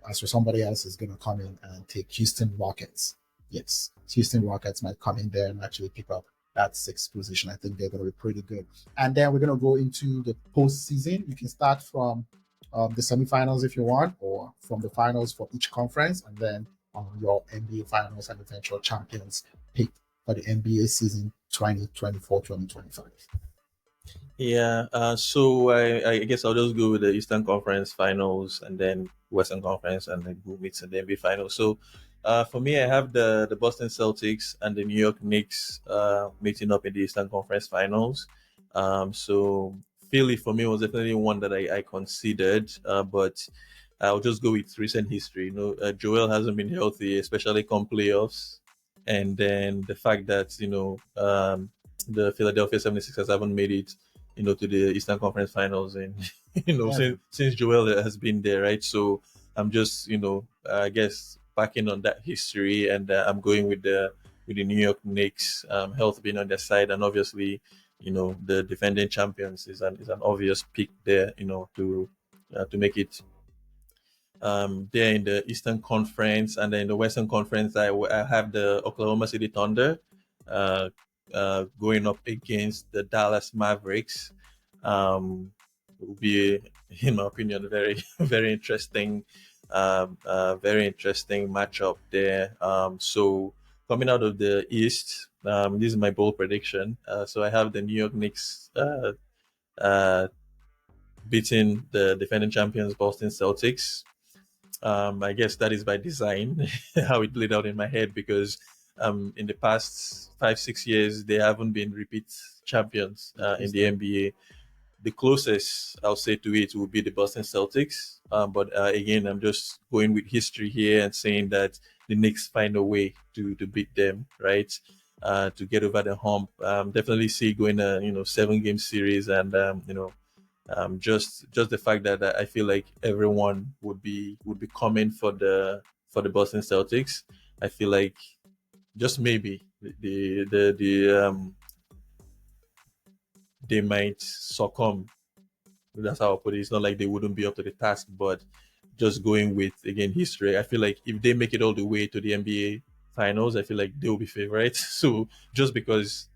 As for somebody else is going to come in and take Houston Rockets. Yes, Houston Rockets might come in there and actually pick up that sixth position. I think they're going to be pretty good. And then we're going to go into the postseason. You can start from the semifinals if you want, or from the finals for each conference, and then your NBA finals and eventual champions pick for the NBA season 2024-2025. Yeah, so I guess I'll just go with the Eastern Conference Finals and then Western Conference and then who meets in the NBA Finals. So, for me, I have the Boston Celtics and the New York Knicks meeting up in the Eastern Conference Finals. So Philly for me was definitely one that I considered, but I'll just go with recent history. Joel hasn't been healthy, especially come playoffs, and then the fact that the Philadelphia 76ers haven't made it to the Eastern Conference Finals, and Ever. since Joel has been there, right? So I'm just I guess backing on that history, and I'm going with the New York Knicks, health being on their side, and obviously the defending champions is an obvious pick there, to make it there in the Eastern Conference, and then in the Western Conference, I have the Oklahoma City Thunder going up against the Dallas Mavericks. Will be, in my opinion, a very very interesting, very interesting matchup there. So coming out of the East, this is my bold prediction. So I have the New York Knicks uh, beating the defending champions Boston Celtics. I guess that is by design, how it played out in my head, because in the past 5 6 years they haven't been repeat champions in the NBA. The closest I'll say to it would be the Boston Celtics, but again, I'm just going with history here and saying that the Knicks find a way to beat them, right? To get over the hump. Definitely see going a 7 game series, and just the fact that I feel like everyone would be coming for the Boston Celtics. I feel like just maybe they might succumb. That's how I put it. It's not like they wouldn't be up to the task, but just going with again history. I feel like if they make it all the way to the NBA finals, I feel like they'll be favorites. So just because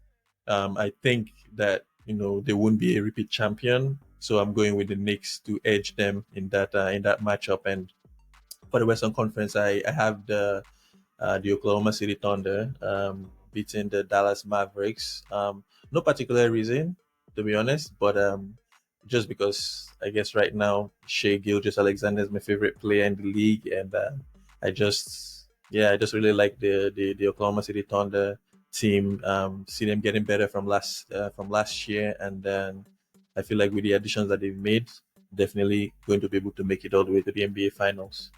I think that they won't be a repeat champion, so I'm going with the Knicks to edge them in that matchup. And for the Western Conference, I have the Oklahoma City Thunder beating the Dallas Mavericks. No particular reason, to be honest, but just because I guess right now Shea Gilgeous Alexander is my favorite player in the league, and I just really like the Oklahoma City Thunder team. See them getting better from last year, and then I feel like with the additions that they've made, definitely going to be able to make it all the way to the NBA Finals.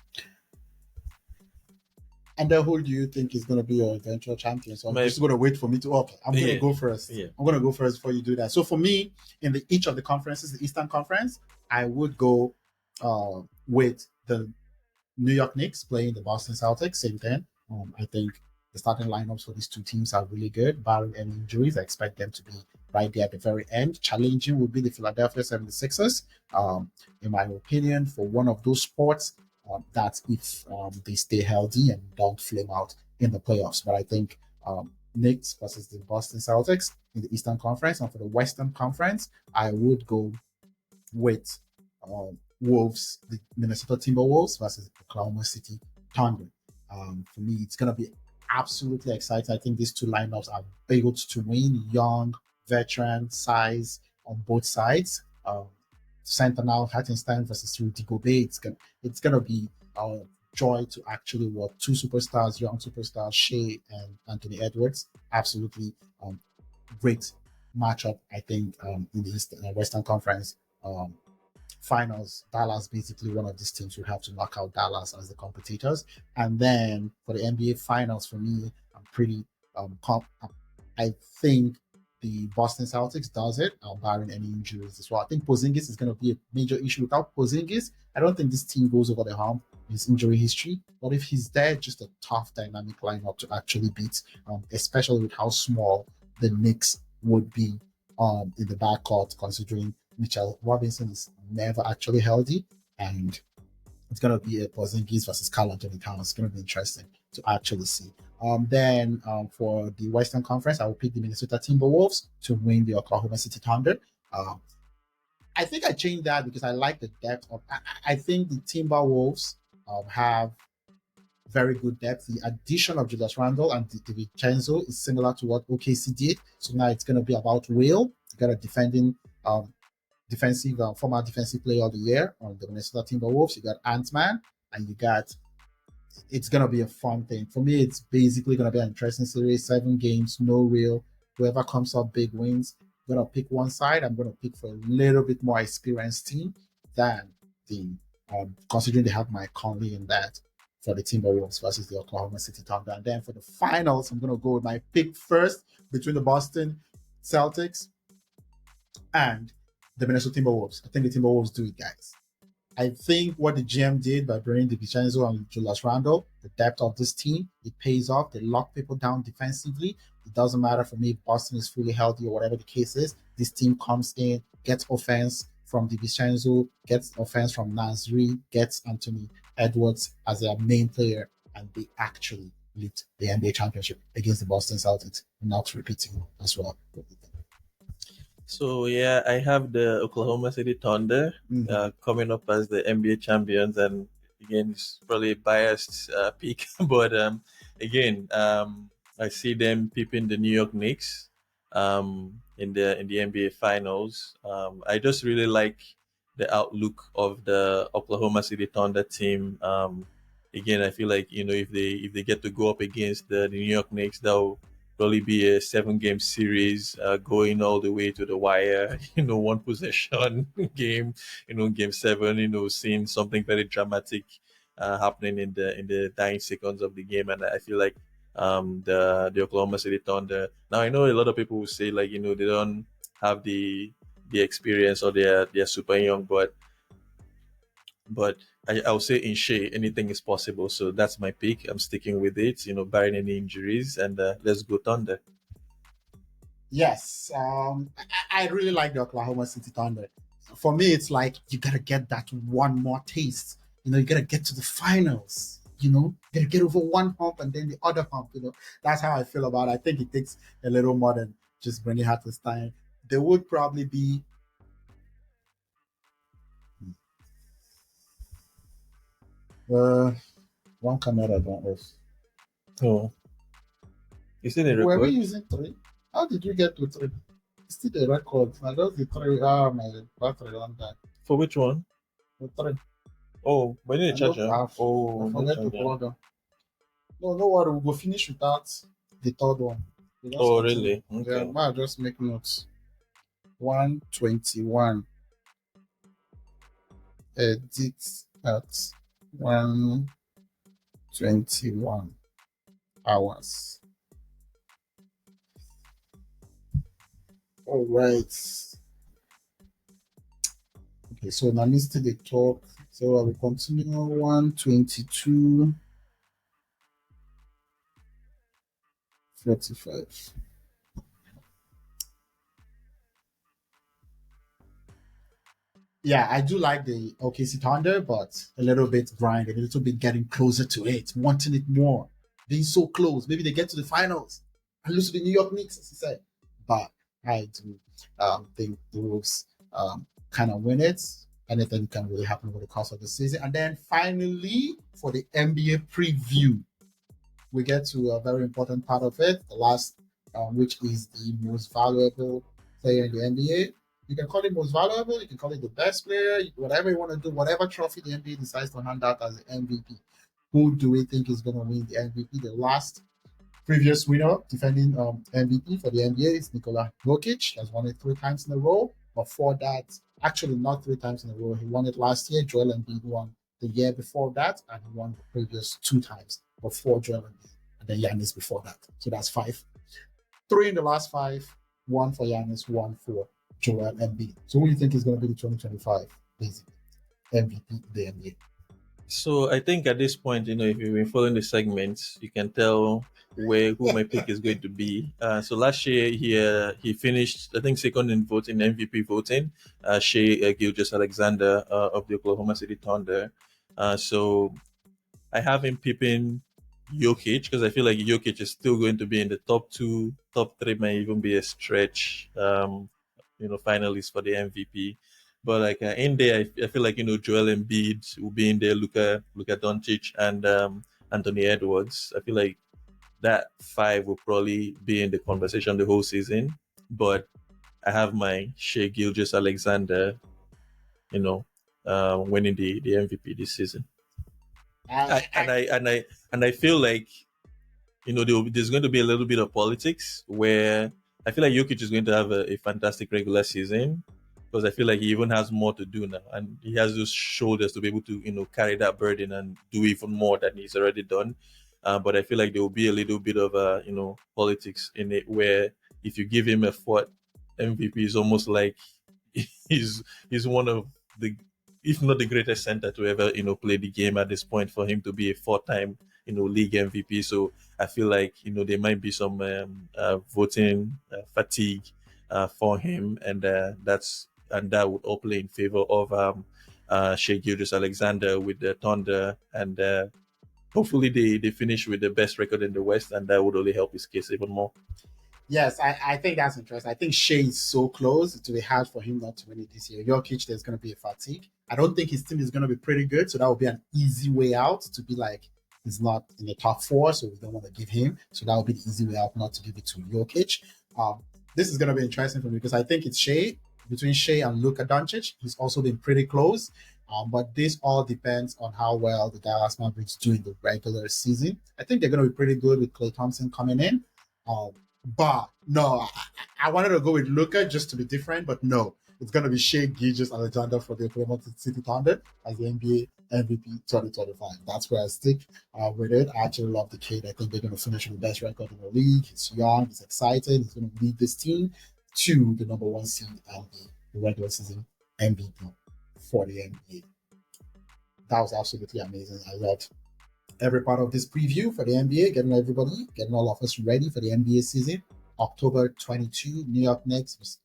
And then who do you think is going to be your eventual champion? So I'm My just going to wait for me to up. I'm going to Yeah, go first. yeah. I'm going to go first before you do that. So for me, in each of the conferences, the Eastern Conference, I would go with the New York Knicks playing the Boston Celtics. Same thing. I think the starting lineups for these two teams are really good. Barring any injuries, I expect them to be right there at the very end. Challenging would be the Philadelphia 76ers. In my opinion, for one of those sports, that if they stay healthy and don't flame out in the playoffs. But I think Knicks versus the Boston Celtics in the Eastern Conference. And for the Western Conference, I would go with Wolves, the Minnesota Timberwolves versus Oklahoma City Thunder. For me, it's going to be absolutely exciting. I think these two lineups are able to win. Young, veteran, size on both sides. Sentinel, Hartenstein versus Rudy Gobert. It's gonna be a joy to actually watch two superstars, young superstars, Shea and Anthony Edwards. Absolutely great matchup, I think, in the Western Conference finals. Dallas, basically, one of these teams will have to knock out Dallas as the competitors. And then for the NBA finals, for me, I'm pretty I think the Boston Celtics does it, barring any injuries as well. I think Porzingis is going to be a major issue. Without Porzingis, I don't think this team goes over the hump. His injury history, but if he's there, just a tough dynamic lineup to actually beat, especially with how small the Knicks would be in the backcourt, considering Mitchell Robinson is never actually healthy, and it's going to be a Porzingis versus Carl Anthony Towns. It's going to be interesting to actually see. Then for the Western Conference, I will pick the Minnesota Timberwolves to win the Oklahoma City Thunder. Um, I think I changed that because I like the depth of. I think the Timberwolves have very good depth. The addition of Julius Randle and DiVincenzo is similar to what OKC did. So now it's going to be about Will. You got a um, defensive former defensive player of the year on the Minnesota Timberwolves. You got Ant-Man, and you got it's gonna be a fun thing. For me, it's basically gonna be an interesting series. 7 games, no real. Whoever comes up big wins. I'm gonna pick one side. I'm gonna pick for a little bit more experienced team than the considering they have Mike Conley in that for the Timberwolves versus the Oklahoma City Thunder. And then for the finals, I'm gonna go with my pick first between the Boston Celtics and the Minnesota Timberwolves. I think the Timberwolves do it, guys. I think what the GM did by bringing DiVincenzo and Julius Randle, the depth of this team, it pays off. They lock people down defensively. It doesn't matter for me if Boston is fully healthy or whatever the case is. This team comes in, gets offense from DiVincenzo, gets offense from Nasri, gets Anthony Edwards as their main player, and they actually lift the NBA championship against the Boston Celtics. Not repeating as well. So yeah, I have the Oklahoma City Thunder coming up as the NBA champions, and again, it's probably a biased pick, but again, I see them peeping the New York Knicks in the NBA Finals. I just really like the outlook of the Oklahoma City Thunder team. Again, I feel like if they get to go up against the New York Knicks, they'll probably be a 7 game series going all the way to the wire, one possession game, game 7, seeing something very dramatic happening in the dying seconds of the game. And I feel like the Oklahoma City Thunder. Now I know a lot of people will say like, they don't have the experience or they're super young, but I'll say in Shea, anything is possible. So that's my pick. I'm sticking with it, barring any injuries, and let's go Thunder. Yes, I really like the Oklahoma City Thunder. For me, it's like you gotta get that one more taste. You gotta get to the finals. You gotta get over one hump and then the other hump. That's how I feel about it. I think it takes a little more than just bringing Hartenstein. There would probably be uh, one camera don't off. Oh, is it a Were we record? using three? How did you get to three? It's still a record. I just the three. My battery on that. For which one? The three. Oh, we need a I look charger. half. I Oh, no forget to charger. plug them. No, no worry. We'll go finish without the third one. We just Oh, continue. really? Yeah, Okay. might just make notes. 121. Edit at 121 hours. All right. Okay, so now let's take the talk. So I will continue 122 45. Yeah, I do like the OKC Thunder, but a little bit grinding, a little bit getting closer to it, wanting it more, being so close. Maybe they get to the finals and lose to the New York Knicks, as you said. But I do think the Wolves kind of win it. Anything can really happen over the course of the season. And then finally, for the NBA preview, we get to a very important part of it, the last, which is the most valuable player in the NBA. You can call it most valuable, you can call it the best player, whatever you want to do, whatever trophy the NBA decides to hand out as the MVP. Who do we think is going to win the MVP? The last previous winner defending MVP for the NBA is Nikola Jokic. He has won it 3 times in a row. Before that, actually not 3 times in a row. He won it last year. Joel Embiid won the year before that, and he won the previous 2 times before Joel Embiid, and then Giannis before that. So that's 5. 3 in the last 5. 1 for Giannis, 1 for Joel Embiid. So who do you think is going to be the 2025 basically MVP in the NBA? So I think at this point, if you've been following the segments, you can tell who my pick is going to be. So last year he finished, I think, second in voting MVP voting. Shea Gilgeous Alexander of the Oklahoma City Thunder. So I have him peeping Jokic because I feel like Jokic is still going to be in the top 2, top 3 may even be a stretch. Finalist for the MVP. But like in there, I feel like Joel Embiid will be in there, Luka Doncic, and Anthony Edwards. I feel like that 5 will probably be in the conversation the whole season. But I have my Shea Gilgis Alexander, you know, winning the MVP this season. I, I, and I and I and I feel like there's going to be a little bit of politics where I feel like Jokic is going to have a fantastic regular season because I feel like he even has more to do now, and he has those shoulders to be able to carry that burden and do even more than he's already done. But I feel like there will be a little bit of politics in it where if you give him a fourth MVP, it's almost like he's one of the, if not the greatest center to ever play the game at this point, for him to be a four-time league MVP. So I feel like there might be some voting fatigue for him, and that would all play in favor of Shea Gildas Alexander with the Thunder, and hopefully they finish with the best record in the West, and that would only help his case even more. Yes, I think that's interesting. I think Shea is so close. It will be hard for him not to win it this year. Jokic, there's going to be a fatigue. I don't think his team is going to be pretty good, so that would be an easy way out to be like he's not in the top four, so we don't want to give him. So that would be the easy way out not to give it to Jokic. This is going to be interesting for me because I think it's Shea between Shea and Luka Doncic. He's also been pretty close. But this all depends on how well the Dallas Mavericks do in the regular season. I think they're going to be pretty good with Klay Thompson coming in. Um, but no, I wanted to go with Luca just to be different, but no, it's going to be Shea Gilgeous Alexander for the Oklahoma City Thunder as the NBA MVP 2025. That's where I stick with it. I actually love the kid. I think they're going to finish with the best record in the league. He's young, he's excited, he's going to lead this team to the number one seed and the regular season MVP for the NBA. That was absolutely amazing. I loved every part of this preview for the NBA, getting all of us ready for the NBA season. October 22, New York Knicks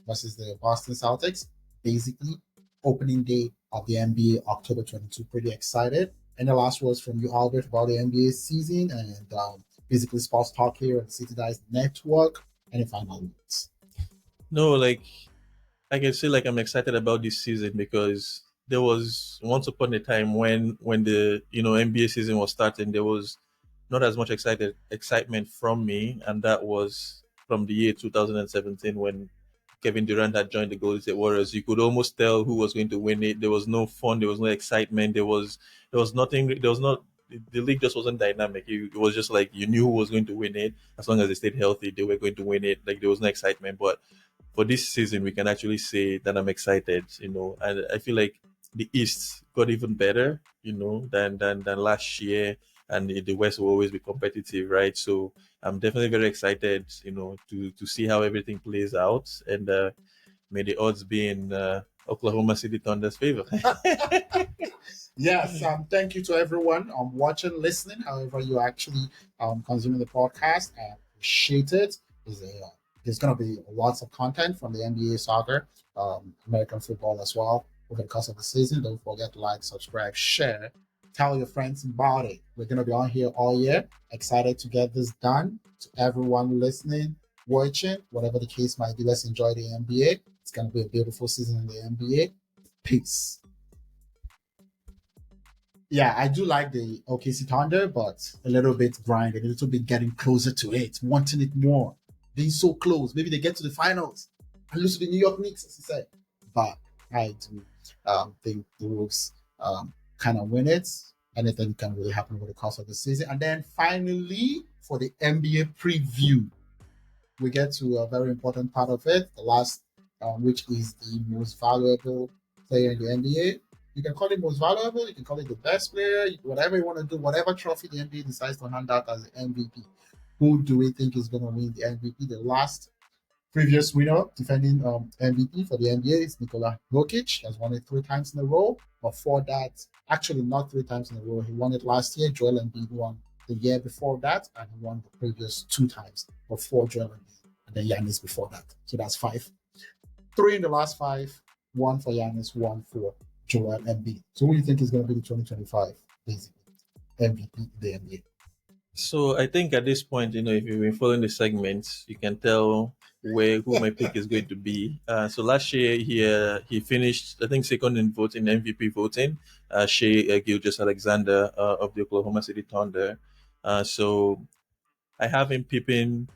versus the Boston Celtics. Basically, opening day of the NBA, October 22. Pretty excited. And the last words from you, Albert, about the NBA season and basically sports talk here at the City Dice Network. Any final words? No, like I can say, like I'm excited about this season because there was once upon a time when the NBA season was starting, there was not as much excitement from me, and that was from the year 2017 when Kevin Durant had joined the Golden State Warriors. You could almost tell who was going to win it. There was no fun. There was no excitement. There was nothing. There was not. The league just wasn't dynamic. It was just like you knew who was going to win it. As long as they stayed healthy, they were going to win it. Like there was no excitement. But for this season, we can actually say that I'm excited. And I feel like the East got even better. Than last year, and the West will always be competitive, right? So I'm definitely very excited, to see how everything plays out, and may the odds be in Oklahoma City Thunder's favor. Yes, thank you to everyone watching, listening, however you actually consuming the podcast. I appreciate it. There's going to be lots of content from the NBA soccer, American football as well over the course of the season. Don't forget to like, subscribe, share, tell your friends about it. We're going to be on here all year. Excited to get this done. To everyone listening, watching, whatever the case might be, let's enjoy the NBA. It's going to be a beautiful season in the NBA. Peace. Yeah, I do like the OKC Thunder, but a little bit grinding, a little bit getting closer to it, wanting it more, being so close. Maybe they get to the finals and lose to the New York Knicks, as I said. But I do think the Wolves kind of win it. Anything can really happen over the course of the season. And then finally, for the NBA preview, we get to a very important part of it, the last, which is the most valuable player in the NBA. You can call it most valuable, you can call it the best player, whatever you want to do, whatever trophy the NBA decides to hand out as the MVP. Who do we think is going to win the MVP? The last previous winner defending MVP for the NBA is Nikola Jokic. He has won it 3 times in a row. Before that, actually not 3 times in a row. He won it last year. Joel Embiid won the year before that, and he won the previous 2 times before Joel Embiid, and then Giannis before that. So that's 5. 3 in the last 5. 1 for Giannis, 1 for Joel Embiid. So who do you think is going to be the 2025 basically MVP in the NBA? So I think at this point, if you've been following the segments, you can tell who my pick is going to be. So last year he finished, I think, second in voting, MVP voting. Shea Gilgis Alexander of the Oklahoma City Thunder. So I have him peeping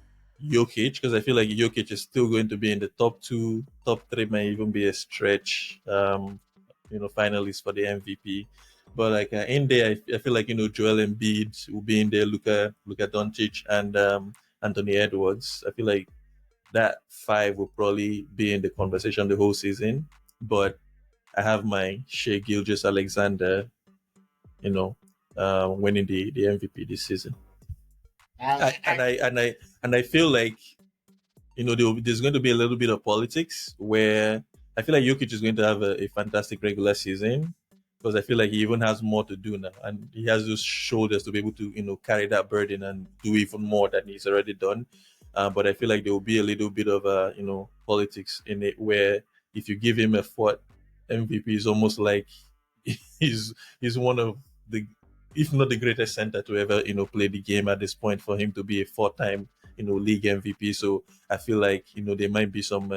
Jokic, because I feel like Jokic is still going to be in the top two, top three, might even be a stretch. Finalists for the MVP. But like in there, I feel like Joel Embiid will be in there, Luka Doncic, and Anthony Edwards. I feel like that five will probably be in the conversation the whole season. But I have my Shea Gilgeous Alexander, you know, winning the MVP this season. I, I, and I, I and I and I feel like there's going to be a little bit of politics where I feel like Jokic is going to have a fantastic regular season because I feel like he even has more to do now, and he has those shoulders to be able to carry that burden and do even more than he's already done. But I feel like there will be a little bit of politics in it where if you give him a fourth MVP, it's almost like he's he's one of the, if not the greatest center to ever play the game at this point, for him to be a four-time league MVP. So I feel like there might be some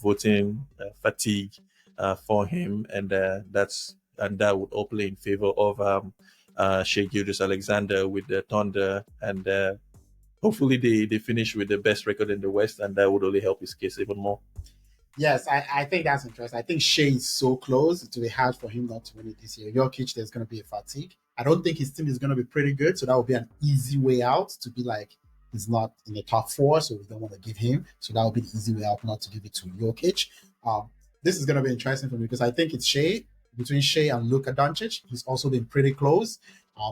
voting fatigue for him, and that would all play in favor of Shea Gilgeous Alexander with the Thunder, and hopefully they finish with the best record in the West, and that would only help his case even more. yes, I think that's interesting. I think Shea is so close. It will be hard for him not to win it this year. Jokic, there's going to be a fatigue. I don't think his team is going to be pretty good, so that would be an easy way out to be like he's not in the top four, so we don't want to give him. So that would be the easy way out not to give it to Jokic. Um, this is going to be interesting for me because I think it's Shea between Shea and Luka Doncic. He's also been pretty close.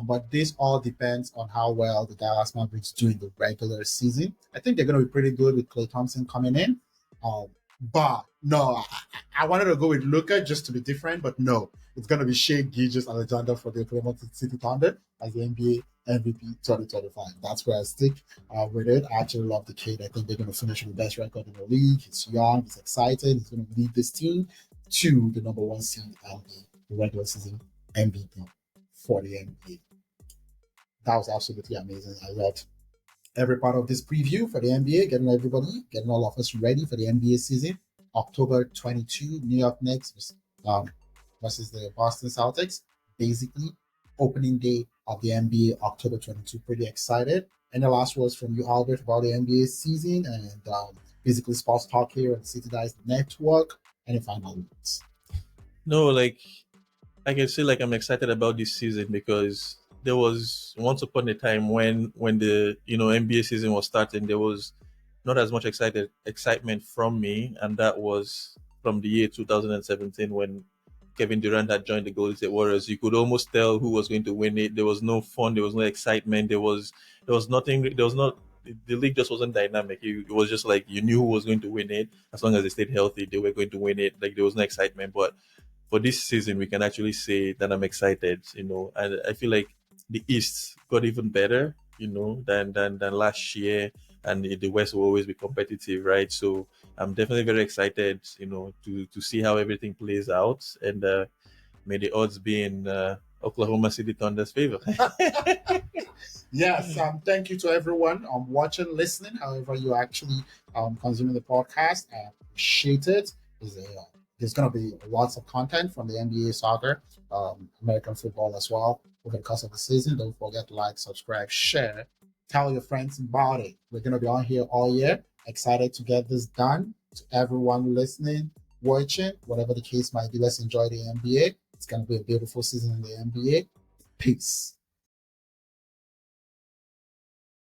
But this all depends on how well the Dallas Mavericks do in the regular season. I think they're going to be pretty good with Klay Thompson coming in. Um, but no, I wanted to go with Luca just to be different, but no, it's going to be Shea Gilgeous Alexander for the Oklahoma City Thunder as the NBA MVP 2025. That's where I stick with it. I actually love the kid. I think they're going to finish with the best record in the league. He's young, he's excited, he's going to lead this team to the number one seed and the regular season MVP for the NBA. That was absolutely amazing. I loved every part of this preview for the NBA, getting all of us ready for the NBA season. October 22, New York Knicks versus the Boston Celtics. Basically, opening day of the NBA, October 22. Pretty excited. And the last words from you, Albert, about the NBA season and basically sports talk here on City Dice Network. Any final words? No, like I can say, like I'm excited about this season because there was once upon a time when the NBA season was starting, there was not as much excitement from me, and that was from the year 2017 when Kevin Durant had joined the Golden State Warriors. You could almost tell who was going to win it. There was no fun. There was no excitement. There was nothing. There was not. The league just wasn't dynamic. It was just like you knew who was going to win it. As long as they stayed healthy, they were going to win it. Like there was no excitement. But for this season, we can actually say that I'm excited. And I feel like the East got even better. Than last year, and the West will always be competitive, right? So I'm definitely very excited, to see how everything plays out, and may the odds be in Oklahoma City Thunder's favor. Yes, thank you to everyone watching, listening, however you actually consuming the podcast. I appreciate it. There's going to be lots of content from the NBA soccer, American football as well over the course of the season. Don't forget to like, subscribe, share, tell your friends about it. We're going to be on here all year. Excited to get this done. To everyone listening, watching, whatever the case might be, let's enjoy the NBA. It's going to be a beautiful season in the NBA. Peace.